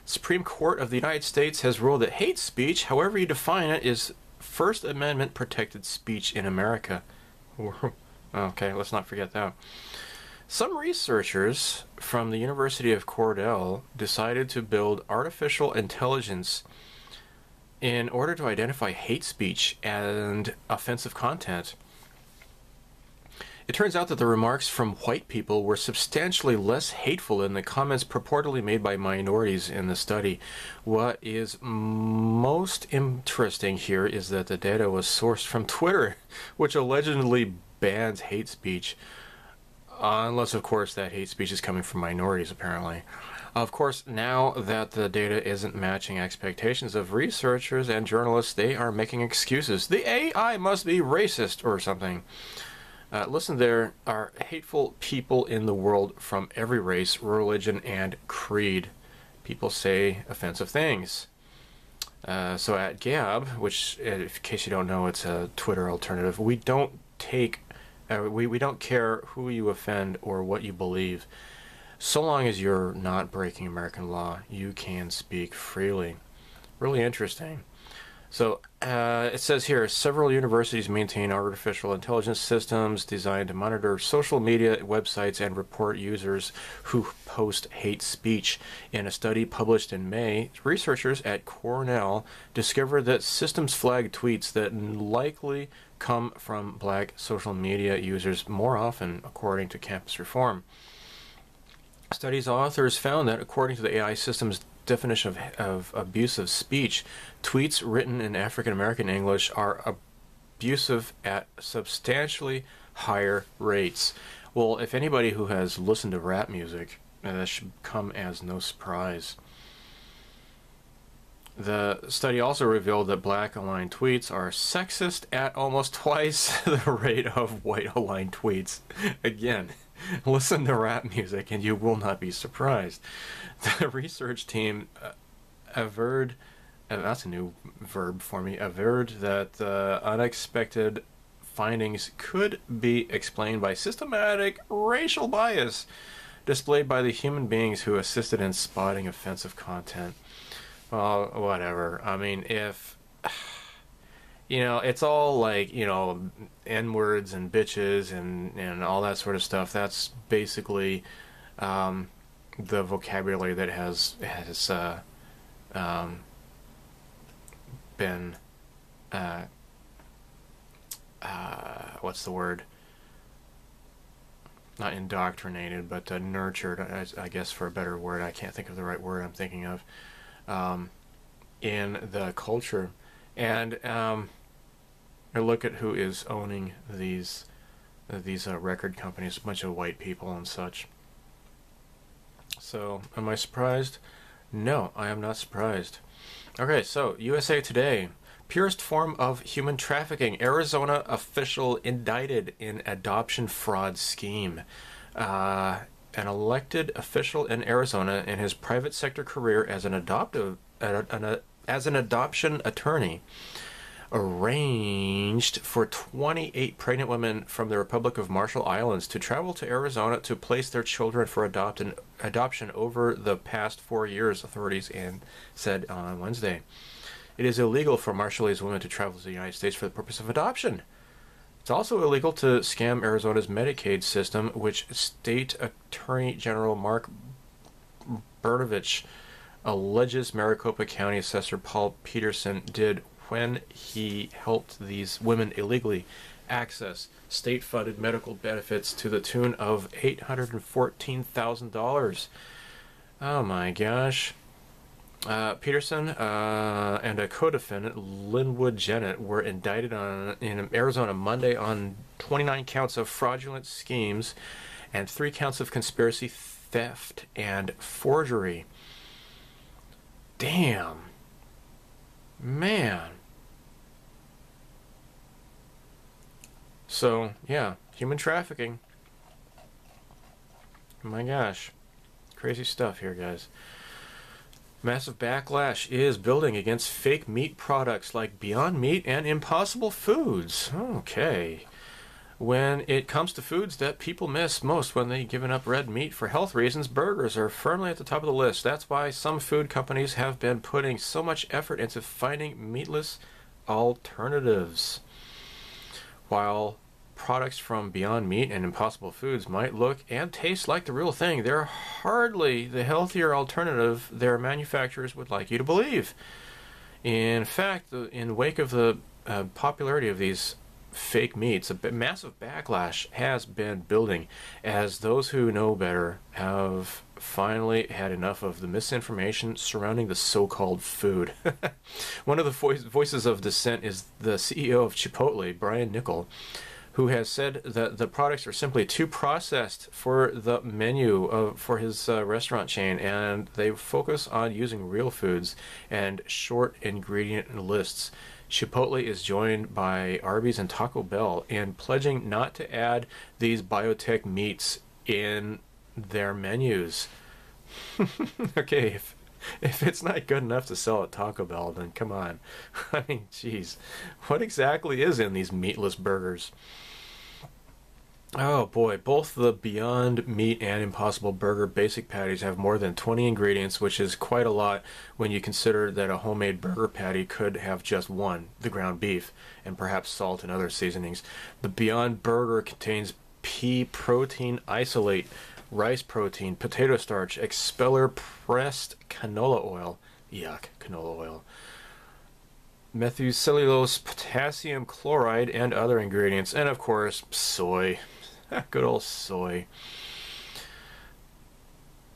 The Supreme Court of the United States has ruled that hate speech, however you define it, is First Amendment protected speech in America. Okay, let's not forget that. Some researchers from the University of Cornell decided to build artificial intelligence in order to identify hate speech and offensive content. It turns out that the remarks from white people were substantially less hateful than the comments purportedly made by minorities in the study. What is most interesting here is that the data was sourced from Twitter, which allegedly bans hate speech. Unless, of course, that hate speech is coming from minorities, apparently. Of course, now that the data isn't matching expectations of researchers and journalists, they are making excuses. The AI must be racist or something. Listen, there are hateful people in the world from every race, religion, and creed. People say offensive things. So at Gab, which, in case you don't know, it's a Twitter alternative, we don't we don't care who you offend or what you believe. So long as you're not breaking American law, you can speak freely. Really interesting. So it says here, several universities maintain artificial intelligence systems designed to monitor social media websites and report users who post hate speech. In a study published in May, researchers at Cornell discovered that systems flag tweets that likely come from black social media users more often, according to Campus Reform. Study's authors found that, according to the AI system's definition of abusive speech, tweets written in African American English are abusive at substantially higher rates. Well, if anybody who has listened to rap music, that should come as no surprise. The study also revealed that black-aligned tweets are sexist at almost twice the rate of white-aligned tweets. Again, listen to rap music and you will not be surprised. The research team averred, that's a new verb for me, averred that unexpected findings could be explained by systematic racial bias displayed by the human beings who assisted in spotting offensive content. Well, whatever. I mean, if, it's all like, N-words and bitches and all that sort of stuff. That's basically the vocabulary that has been, what's the word? Not indoctrinated, but nurtured, I guess, for a better word. I can't think of the right word I'm thinking of. In the culture, and look at who is owning these record companies, a bunch of white people and such. So, am I surprised? No, I am not surprised. Okay, so USA Today, purest form of human trafficking. Arizona official indicted in adoption fraud scheme. An elected official in Arizona in his private sector career as an adoption attorney arranged for 28 pregnant women from the Republic of Marshall Islands to travel to Arizona to place their children for adoption over the past 4 years, authorities said on Wednesday. It is illegal for Marshallese women to travel to the United States for the purpose of adoption. It's also illegal to scam Arizona's Medicaid system, which State Attorney General Mark Bertovich alleges Maricopa County Assessor Paul Peterson did when he helped these women illegally access state-funded medical benefits to the tune of $814,000. Oh my gosh. Peterson and a co-defendant, Linwood Jennett, were indicted in Arizona Monday on 29 counts of fraudulent schemes and 3 counts of conspiracy, theft, and forgery. Damn. Man. So, yeah, human trafficking. My gosh. Crazy stuff here, guys. Massive backlash is building against fake meat products like Beyond Meat and Impossible Foods. Okay. When it comes to foods that people miss most when they've given up red meat for health reasons, burgers are firmly at the top of the list. That's why some food companies have been putting so much effort into finding meatless alternatives. While products from Beyond Meat and Impossible Foods might look and taste like the real thing, they're hardly the healthier alternative their manufacturers would like you to believe. In fact, in the wake of the popularity of these fake meats, a massive backlash has been building as those who know better have finally had enough of the misinformation surrounding the so-called food. One of the voices of dissent is the CEO of Chipotle, Brian Niccol, who has said that the products are simply too processed for the menu for his restaurant chain, and they focus on using real foods and short ingredient lists. Chipotle is joined by Arby's and Taco Bell in pledging not to add these biotech meats in their menus. Okay, if it's not good enough to sell at Taco Bell, then come on. I mean, jeez. What exactly is in these meatless burgers? Oh boy, both the Beyond Meat and Impossible Burger basic patties have more than 20 ingredients, which is quite a lot when you consider that a homemade burger patty could have just one, the ground beef, and perhaps salt and other seasonings. The Beyond Burger contains pea protein isolate, rice protein, potato starch, expeller pressed canola oil, yuck, canola oil, methylcellulose, potassium chloride, and other ingredients, and of course, soy. Good old soy.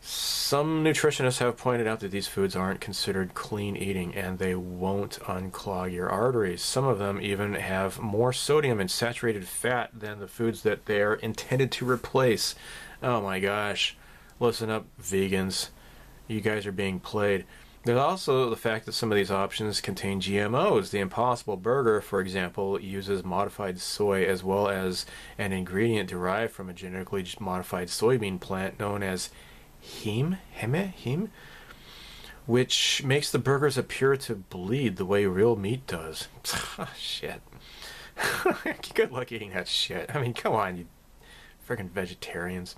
Some nutritionists have pointed out that these foods aren't considered clean eating and they won't unclog your arteries. Some of them even have more sodium and saturated fat than the foods that they are intended to replace. Oh my gosh. Listen up, vegans. You guys are being played. There's also the fact that some of these options contain GMOs. The Impossible Burger, for example, uses modified soy as well as an ingredient derived from a genetically modified soybean plant known as heme, which makes the burgers appear to bleed the way real meat does. Shit. Good luck eating that shit. I mean, come on, you freaking vegetarians.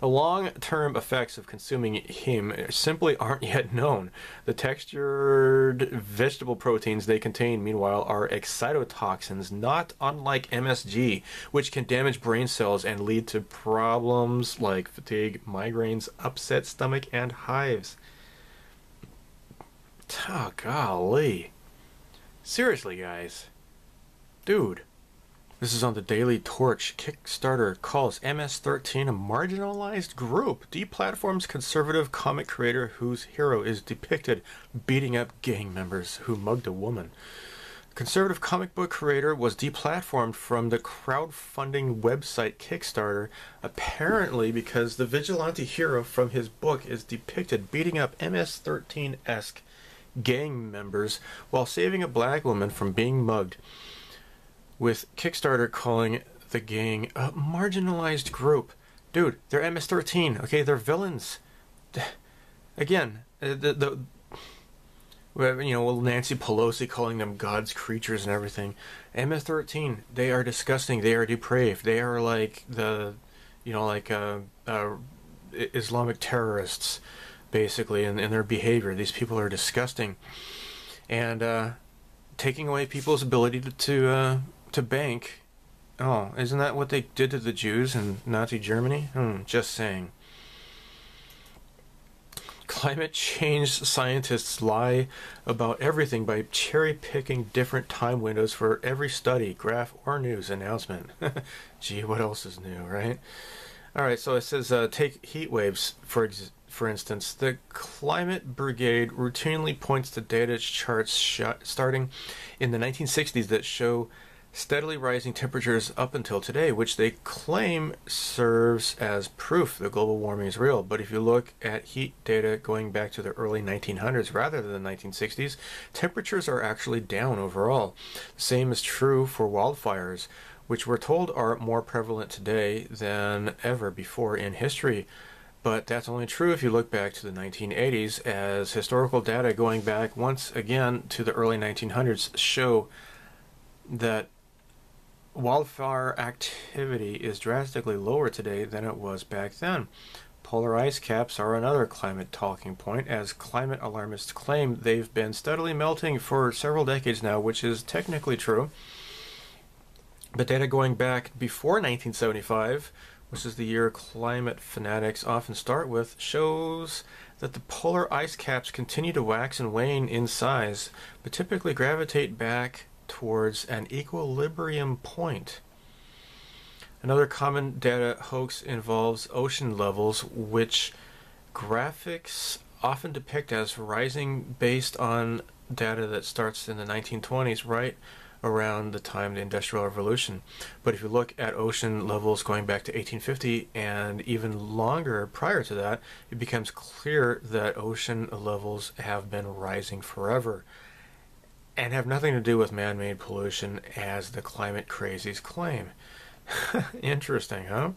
The long-term effects of consuming heme simply aren't yet known. The textured vegetable proteins they contain, meanwhile, are excitotoxins, not unlike MSG, which can damage brain cells and lead to problems like fatigue, migraines, upset stomach, and hives. Oh, golly. Seriously, guys. Dude. This is on the Daily Torch. Kickstarter calls MS-13 a marginalized group. Deplatforms conservative comic creator whose hero is depicted beating up gang members who mugged a woman. Conservative comic book creator was deplatformed from the crowdfunding website Kickstarter, apparently because the vigilante hero from his book is depicted beating up MS-13-esque gang members while saving a black woman from being mugged, with Kickstarter calling the gang a marginalized group. Dude, they're MS-13, okay? They're villains. Again, Nancy Pelosi calling them God's creatures and everything. MS-13, they are disgusting. They are depraved. They are like Islamic terrorists, basically, in their behavior. These people are disgusting. And taking away people's ability to bank. Oh, isn't that what they did to the Jews in Nazi Germany? Just saying. Climate change scientists lie about everything by cherry-picking different time windows for every study, graph, or news announcement. Gee, what else is new, right? Alright, so it says take heat waves, for instance. The Climate Brigade routinely points to data charts starting in the 1960s that show steadily rising temperatures up until today, which they claim serves as proof that global warming is real. But if you look at heat data going back to the early 1900s rather than the 1960s, temperatures are actually down overall. The same is true for wildfires, which we're told are more prevalent today than ever before in history. But that's only true if you look back to the 1980s, as historical data going back once again to the early 1900s show that wildfire activity is drastically lower today than it was back then. Polar ice caps are another climate talking point, as climate alarmists claim they've been steadily melting for several decades now, which is technically true. But data going back before 1975, which is the year climate fanatics often start with, shows that the polar ice caps continue to wax and wane in size, but typically gravitate back towards an equilibrium point. Another common data hoax involves ocean levels, which graphics often depict as rising based on data that starts in the 1920s, right around the time of the Industrial Revolution. But if you look at ocean levels going back to 1850 and even longer prior to that, it becomes clear that ocean levels have been rising forever and have nothing to do with man-made pollution, as the climate crazies claim. Interesting, huh?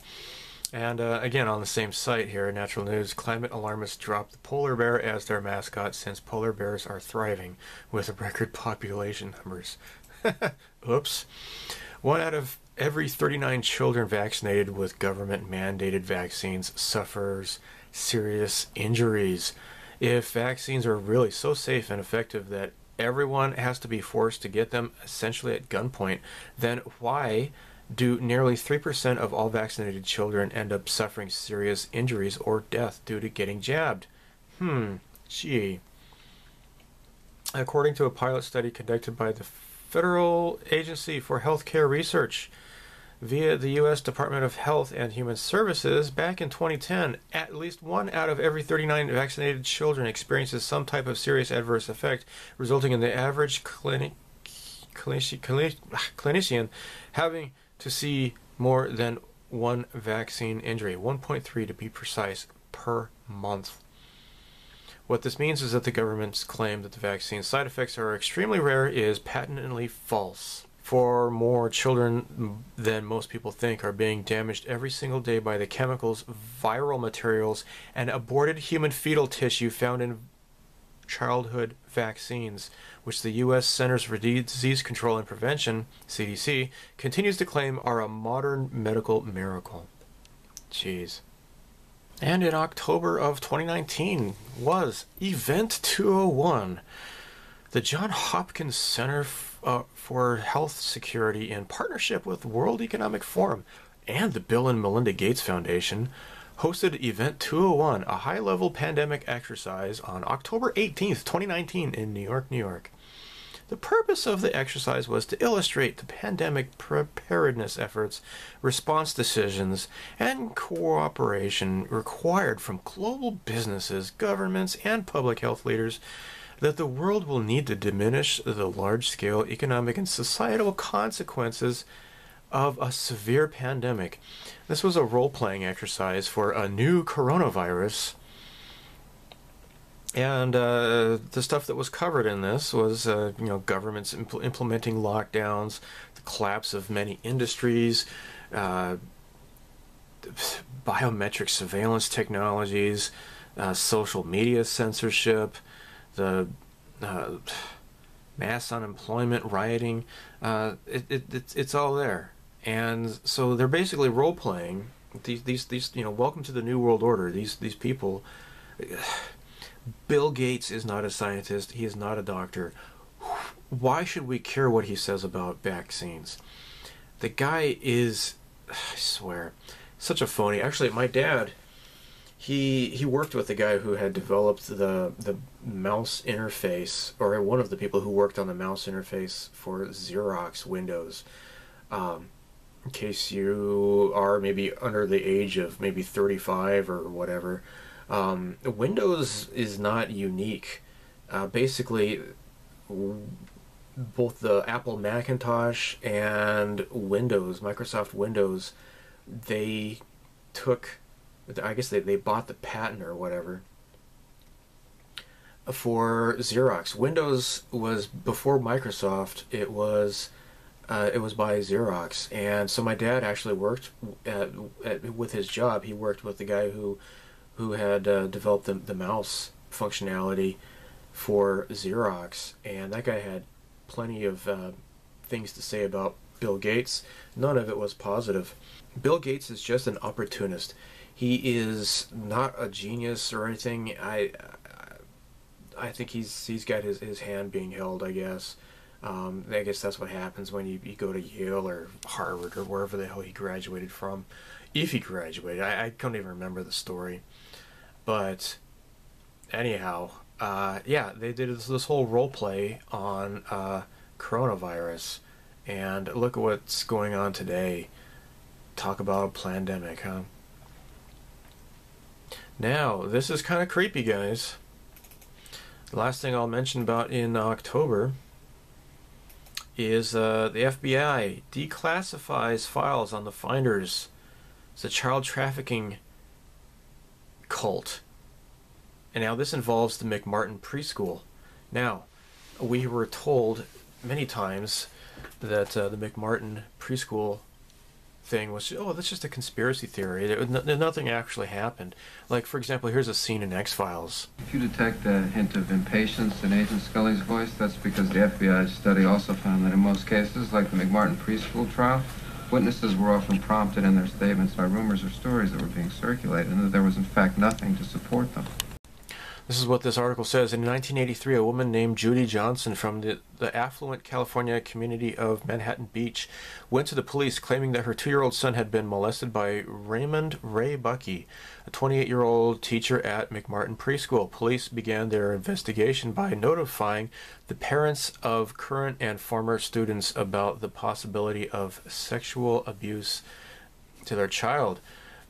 And again, on the same site here, Natural News, climate alarmists drop the polar bear as their mascot since polar bears are thriving with record population numbers. Oops. 1 out of every 39 children vaccinated with government-mandated vaccines suffers serious injuries. If vaccines are really so safe and effective that everyone has to be forced to get them essentially at gunpoint, then why do nearly 3% of all vaccinated children end up suffering serious injuries or death due to getting jabbed? Gee. According to a pilot study conducted by the Federal Agency for Healthcare Research via the U.S. Department of Health and Human Services, back in 2010, at least 1 out of every 39 vaccinated children experiences some type of serious adverse effect, resulting in the average clinician having to see more than one vaccine injury, 1.3 to be precise, per month. What this means is that the government's claim that the vaccine side effects are extremely rare is patently false. For more children than most people think are being damaged every single day by the chemicals, viral materials, and aborted human fetal tissue found in childhood vaccines, which the U.S. Centers for Disease Control and Prevention, CDC, continues to claim are a modern medical miracle. Jeez. And in October of 2019 was Event 201, the Johns Hopkins Center for Health Security, in partnership with World Economic Forum and the Bill and Melinda Gates Foundation, hosted Event 201, a high-level pandemic exercise on October 18th, 2019 in New York, New York. The purpose of the exercise was to illustrate the pandemic preparedness efforts, response decisions, and cooperation required from global businesses, governments, and public health leaders that the world will need to diminish the large-scale economic and societal consequences of a severe pandemic. This was a role-playing exercise for a new coronavirus, and the stuff that was covered in this was, governments implementing lockdowns, the collapse of many industries, biometric surveillance technologies, social media censorship, the mass unemployment, rioting. It's all there. And so they're basically role-playing these welcome to the New World Order. These people. Bill Gates is not a scientist. He is not a doctor. Why should we care what he says about vaccines? The guy is, I swear, such a phony. Actually, my dad, he worked with the guy who had developed the mouse interface, or one of the people who worked on the mouse interface for Xerox Windows. In case you are maybe under the age of maybe 35 or whatever, Windows is not unique. Basically, both the Apple Macintosh and Windows, Microsoft Windows, they took, I guess they bought the patent or whatever for Xerox. Windows was before Microsoft. It was by Xerox, and so my dad actually worked with his job. He worked with the guy who who had developed the mouse functionality for Xerox, and that guy had plenty of things to say about Bill Gates. None of it was positive. Bill Gates is just an opportunist. He is not a genius or anything. I think he's got his hand being held, I guess. I guess that's what happens when you go to Yale or Harvard or wherever the hell he graduated from. If he graduated. I can't even remember the story. But anyhow, yeah, they did this whole role play on coronavirus. And look at what's going on today. Talk about a pandemic, huh? Now, this is kind of creepy, guys. The last thing I'll mention about in October is the FBI declassifies files on the Finders. It's a child trafficking cult. And now this involves the McMartin preschool. Now, we were told many times that the McMartin preschool thing was, oh, that's just a conspiracy theory. Nothing actually happened. Like, for example, here's a scene in X-Files. If you detect a hint of impatience in Agent Scully's voice, that's because the FBI's study also found that in most cases, like the McMartin preschool trial, witnesses were often prompted in their statements by rumors or stories that were being circulated, and that there was in fact nothing to support them. This is what this article says. In 1983, a woman named Judy Johnson from the affluent California community of Manhattan Beach went to the police claiming that her 2-year-old son had been molested by Raymond Ray Bucky, a 28-year-old teacher at McMartin Preschool. Police began their investigation by notifying the parents of current and former students about the possibility of sexual abuse to their child.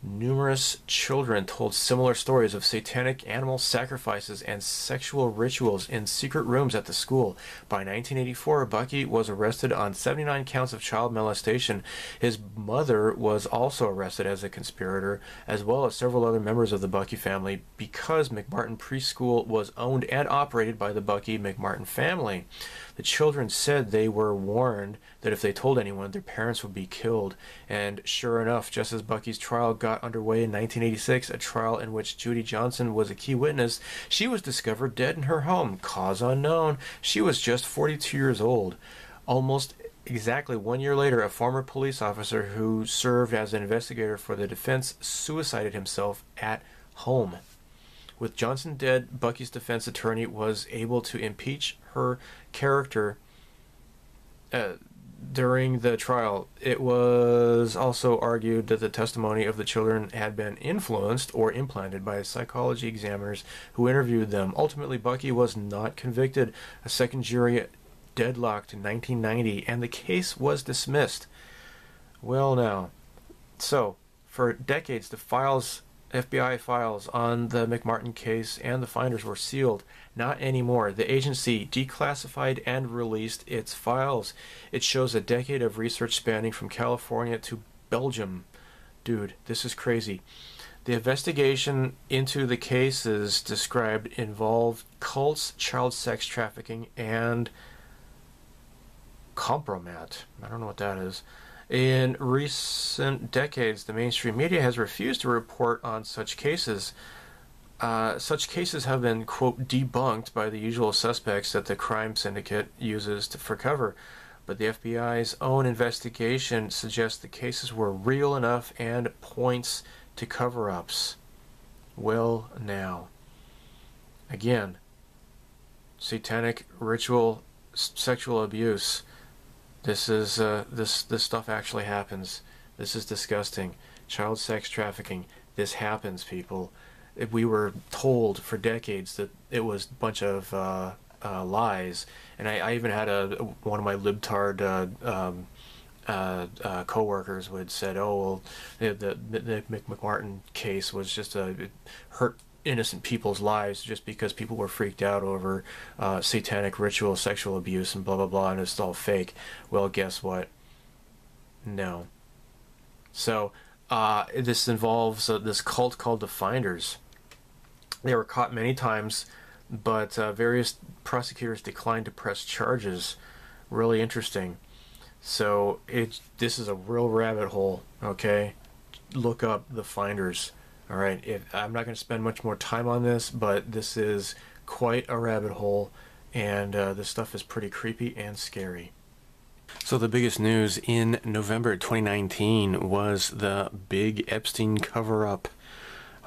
Numerous children told similar stories of satanic animal sacrifices and sexual rituals in secret rooms at the school. By 1984, Bucky was arrested on 79 counts of child molestation. His mother was also arrested as a conspirator, as well as several other members of the Bucky family, because McMartin Preschool was owned and operated by the Bucky McMartin family. The children said they were warned that if they told anyone, their parents would be killed. And sure enough, just as Bucky's trial got underway in 1986, a trial in which Judy Johnson was a key witness, she was discovered dead in her home. Cause unknown. She was just 42 years old. Almost exactly 1 year later, a former police officer who served as an investigator for the defense suicided himself at home. With Johnson dead, Bucky's defense attorney was able to impeach her character during the trial. It was also argued that the testimony of the children had been influenced or implanted by psychology examiners who interviewed them. Ultimately, Bucky was not convicted. A second jury deadlocked in 1990, and the case was dismissed. Well, now, so for decades, the FBI files on the McMartin case and the Finders were sealed. Not anymore. The agency declassified and released its files. It shows a decade of research spanning from California to Belgium. Dude, this is crazy. The investigation into the cases described involved cults, child sex trafficking, and compromat. I don't know what that is. In recent decades, the mainstream media has refused to report on such cases. Such cases have been, quote, debunked by the usual suspects that the crime syndicate uses for cover. But the FBI's own investigation suggests the cases were real enough and points to cover-ups. Well, now. Again, satanic ritual sexual abuse. This is this stuff actually happens. This is disgusting. Child sex trafficking. This happens, people. We were told for decades that it was a bunch of lies, and I even had one of my libtard co-workers would said, "Oh, well, the McMartin case was just it hurt innocent people's lives just because people were freaked out over satanic ritual sexual abuse and blah blah blah, and it's all fake." Well, guess what? No. So this involves this cult called the Finders. They were caught many times, but various prosecutors declined to press charges. Really interesting. So this is a real rabbit hole. Okay, look up the Finders. All right, I'm not going to spend much more time on this, but this is quite a rabbit hole, and this stuff is pretty creepy and scary. So the biggest news in November 2019 was the big Epstein cover-up.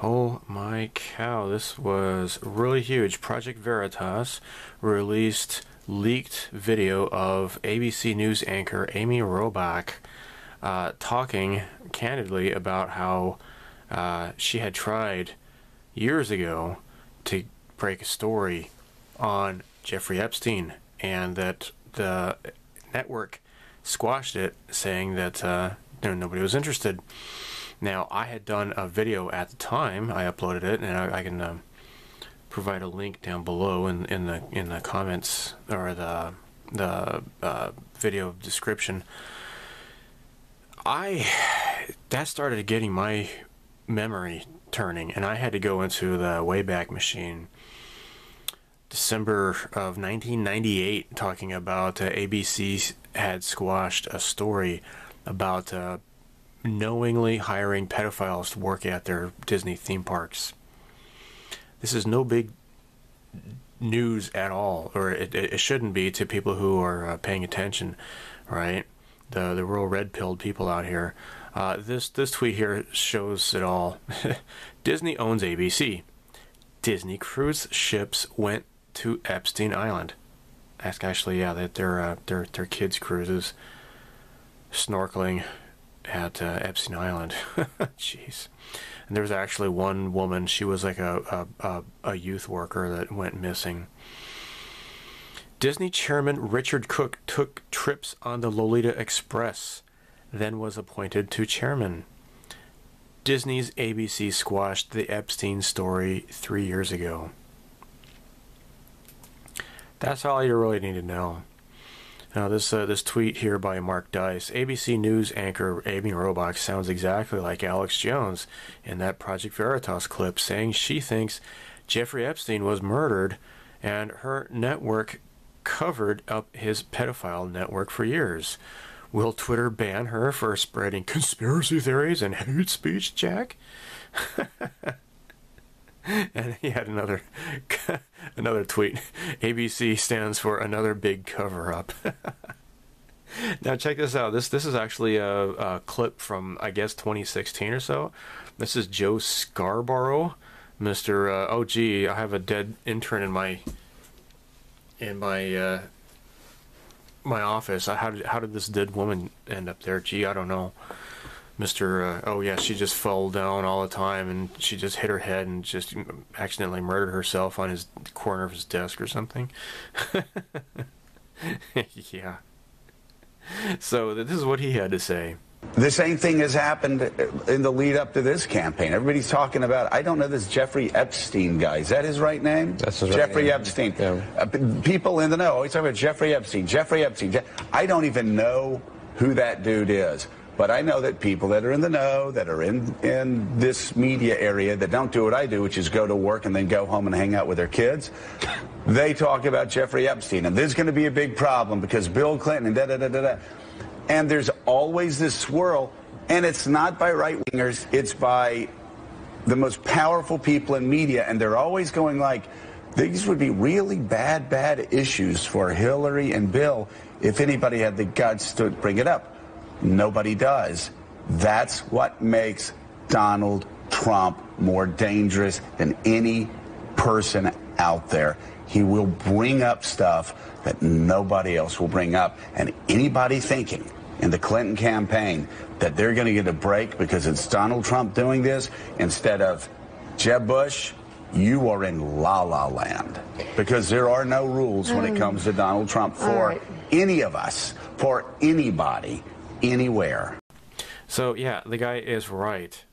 Oh my cow, this was really huge. Project Veritas released leaked video of ABC News anchor Amy Robach talking candidly about how she had tried years ago to break a story on Jeffrey Epstein, and that the network squashed it, saying that nobody was interested. Now, I had done a video at the time. I uploaded it, and I can provide a link down below in the comments, or the video description. That started getting my memory turning, and I had to go into the Wayback Machine, December of 1998, talking about ABC had squashed a story about knowingly hiring pedophiles to work at their Disney theme parks. This is no big news at all, or it shouldn't be to people who are paying attention, right? The real red-pilled people out here. This tweet here shows it all. Disney owns ABC. Disney cruise ships went to Epstein Island. That's actually, yeah, that their kids' cruises, snorkeling at Epstein Island. Jeez. And there was actually one woman. She was like a youth worker that went missing. Disney chairman Richard Cook took trips on the Lolita Express, then was appointed to chairman. Disney's ABC squashed the Epstein story 3 years ago. That's all you really need to know. Now, this tweet here by Mark Dice. ABC News anchor Amy Robach sounds exactly like Alex Jones in that Project Veritas clip, saying she thinks Jeffrey Epstein was murdered and her network covered up his pedophile network for years. Will Twitter ban her for spreading conspiracy theories and hate speech, Jack? And he had another tweet. ABC stands for another big cover-up. Now check this out. This is actually a clip from, I guess, 2016 or so. This is Joe Scarborough, Mr. Oh gee, I have a dead intern in my my office. How did this dead woman end up there? Gee, I don't know. Mr. Oh yeah, she just fell down all the time, and she just hit her head and just accidentally murdered herself on his corner of his desk or something. Yeah. So this is what he had to say. The same thing has happened in the lead up to this campaign. Everybody's talking about, I don't know this Jeffrey Epstein guy. Is that his right name? That's his Jeffrey right name. Epstein. Yeah. People in the know always talk about Jeffrey Epstein, Jeffrey Epstein. I don't even know who that dude is. But I know that people that are in the know, that are in this media area, that don't do what I do, which is go to work and then go home and hang out with their kids, they talk about Jeffrey Epstein. And there's going to be a big problem because Bill Clinton and da-da-da-da-da. And there's always this swirl, and it's not by right-wingers, it's by the most powerful people in media, and they're always going like, these would be really bad issues for Hillary and Bill if anybody had the guts to bring it up. Nobody does. That's what makes Donald Trump more dangerous than any person out there. He will bring up stuff that nobody else will bring up. And anybody thinking in the Clinton campaign that they're going to get a break because it's Donald Trump doing this instead of Jeb Bush, you are in la-la land. Because there are no rules when it comes to Donald Trump for any of us, for anybody, anywhere. So yeah, the guy is right.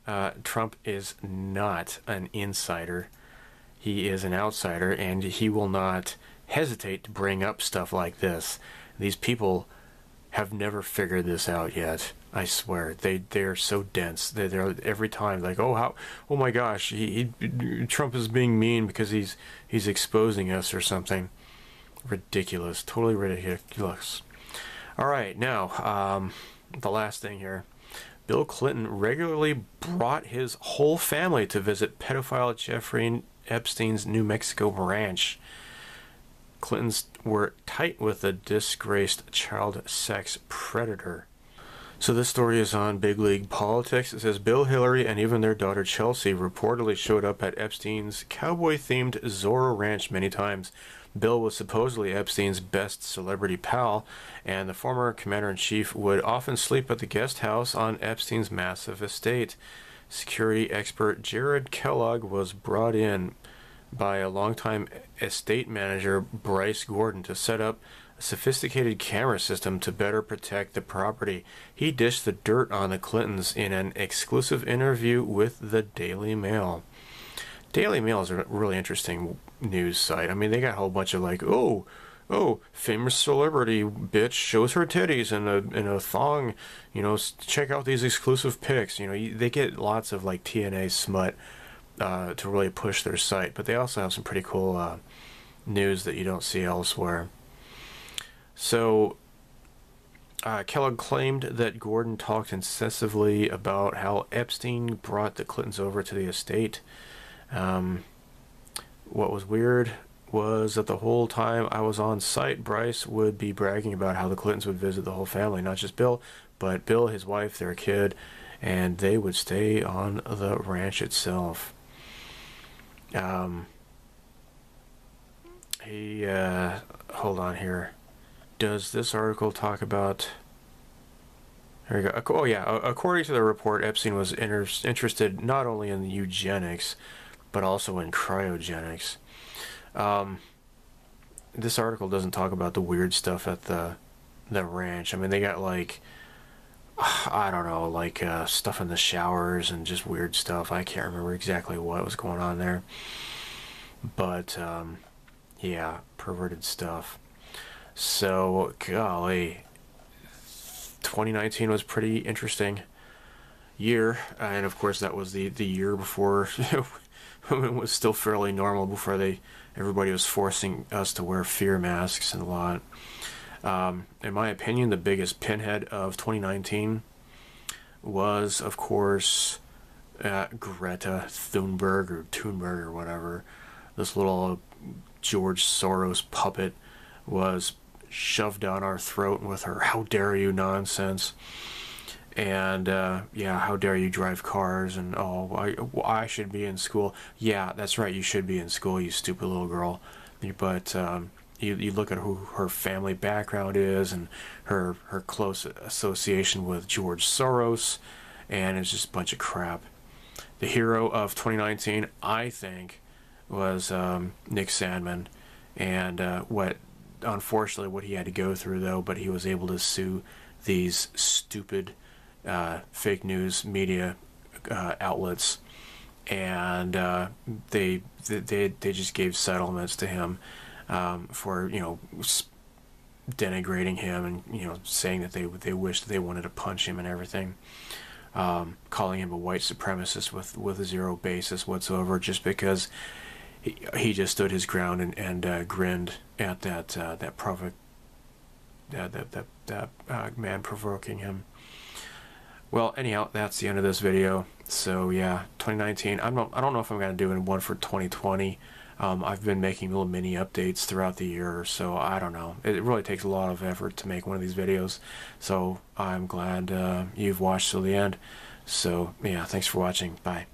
Trump is not an insider. He is an outsider, and he will not hesitate to bring up stuff like this. These people have never figured this out yet. I swear, they're so dense. They're every time like, oh my gosh, Trump is being mean because he's exposing us or something. Ridiculous, totally ridiculous. All right, now the last thing here. Bill Clinton regularly brought his whole family to visit pedophile Jeffrey Epstein's New Mexico ranch. Clintons were tight with the disgraced child sex predator. So this story is on Big League Politics. It says Bill, Hillary, and even their daughter Chelsea reportedly showed up at Epstein's cowboy-themed Zorro Ranch many times. Bill was supposedly Epstein's best celebrity pal, and the former commander-in-chief would often sleep at the guest house on Epstein's massive estate. Security expert Jared Kellogg was brought in by a longtime estate manager Bryce Gordon to set up a sophisticated camera system to better protect the property. He dished the dirt on the Clintons in an exclusive interview with the Daily Mail. Daily Mail is a really interesting news site. I mean, they got a whole bunch of like, oh, famous celebrity bitch shows her titties in a thong. You know, check out these exclusive pics. You know, they get lots of like TNA smut to really push their site, but they also have some pretty cool news that you don't see elsewhere. So Kellogg claimed that Gordon talked incessantly about how Epstein brought the Clintons over to the estate. What was weird was that the whole time I was on site, Bryce would be bragging about how the Clintons would visit the whole family, not just Bill, but Bill, his wife, their kid, and they would stay on the ranch itself. Hold on here. Does this article talk about... Here we go. Oh yeah, according to the report, Epstein was interested not only in eugenics, but also in cryogenics. This article doesn't talk about the weird stuff at the ranch. I mean, they got like, I don't know, like stuff in the showers and just weird stuff. I can't remember exactly what was going on there. But, yeah, perverted stuff. So, golly, 2019 was pretty interesting year. And, of course, that was the year before it was still fairly normal, before everybody was forcing us to wear fear masks and a lot. In my opinion, the biggest pinhead of 2019 was, of course, Greta Thunberg or whatever. This little George Soros puppet was shoved down our throat with her "how dare you" nonsense. And yeah, how dare you drive cars, and I should be in school. Yeah, that's right, you should be in school, you stupid little girl. But you look at who her family background is and her close association with George Soros, and it's just a bunch of crap. The hero of 2019, I think, was Nick Sandmann, and unfortunately what he had to go through though, but he was able to sue these stupid fake news media outlets, and they just gave settlements to him for, you know, denigrating him, and, you know, saying that they wished they wanted to punch him and everything, calling him a white supremacist with zero basis whatsoever, just because he just stood his ground and grinned at that man provoking him. Well, anyhow, that's the end of this video. So yeah, 2019. I don't know if I'm gonna do one for 2020. I've been making little mini updates throughout the year, so I don't know. It really takes a lot of effort to make one of these videos. So I'm glad you've watched till the end. So yeah, thanks for watching. Bye.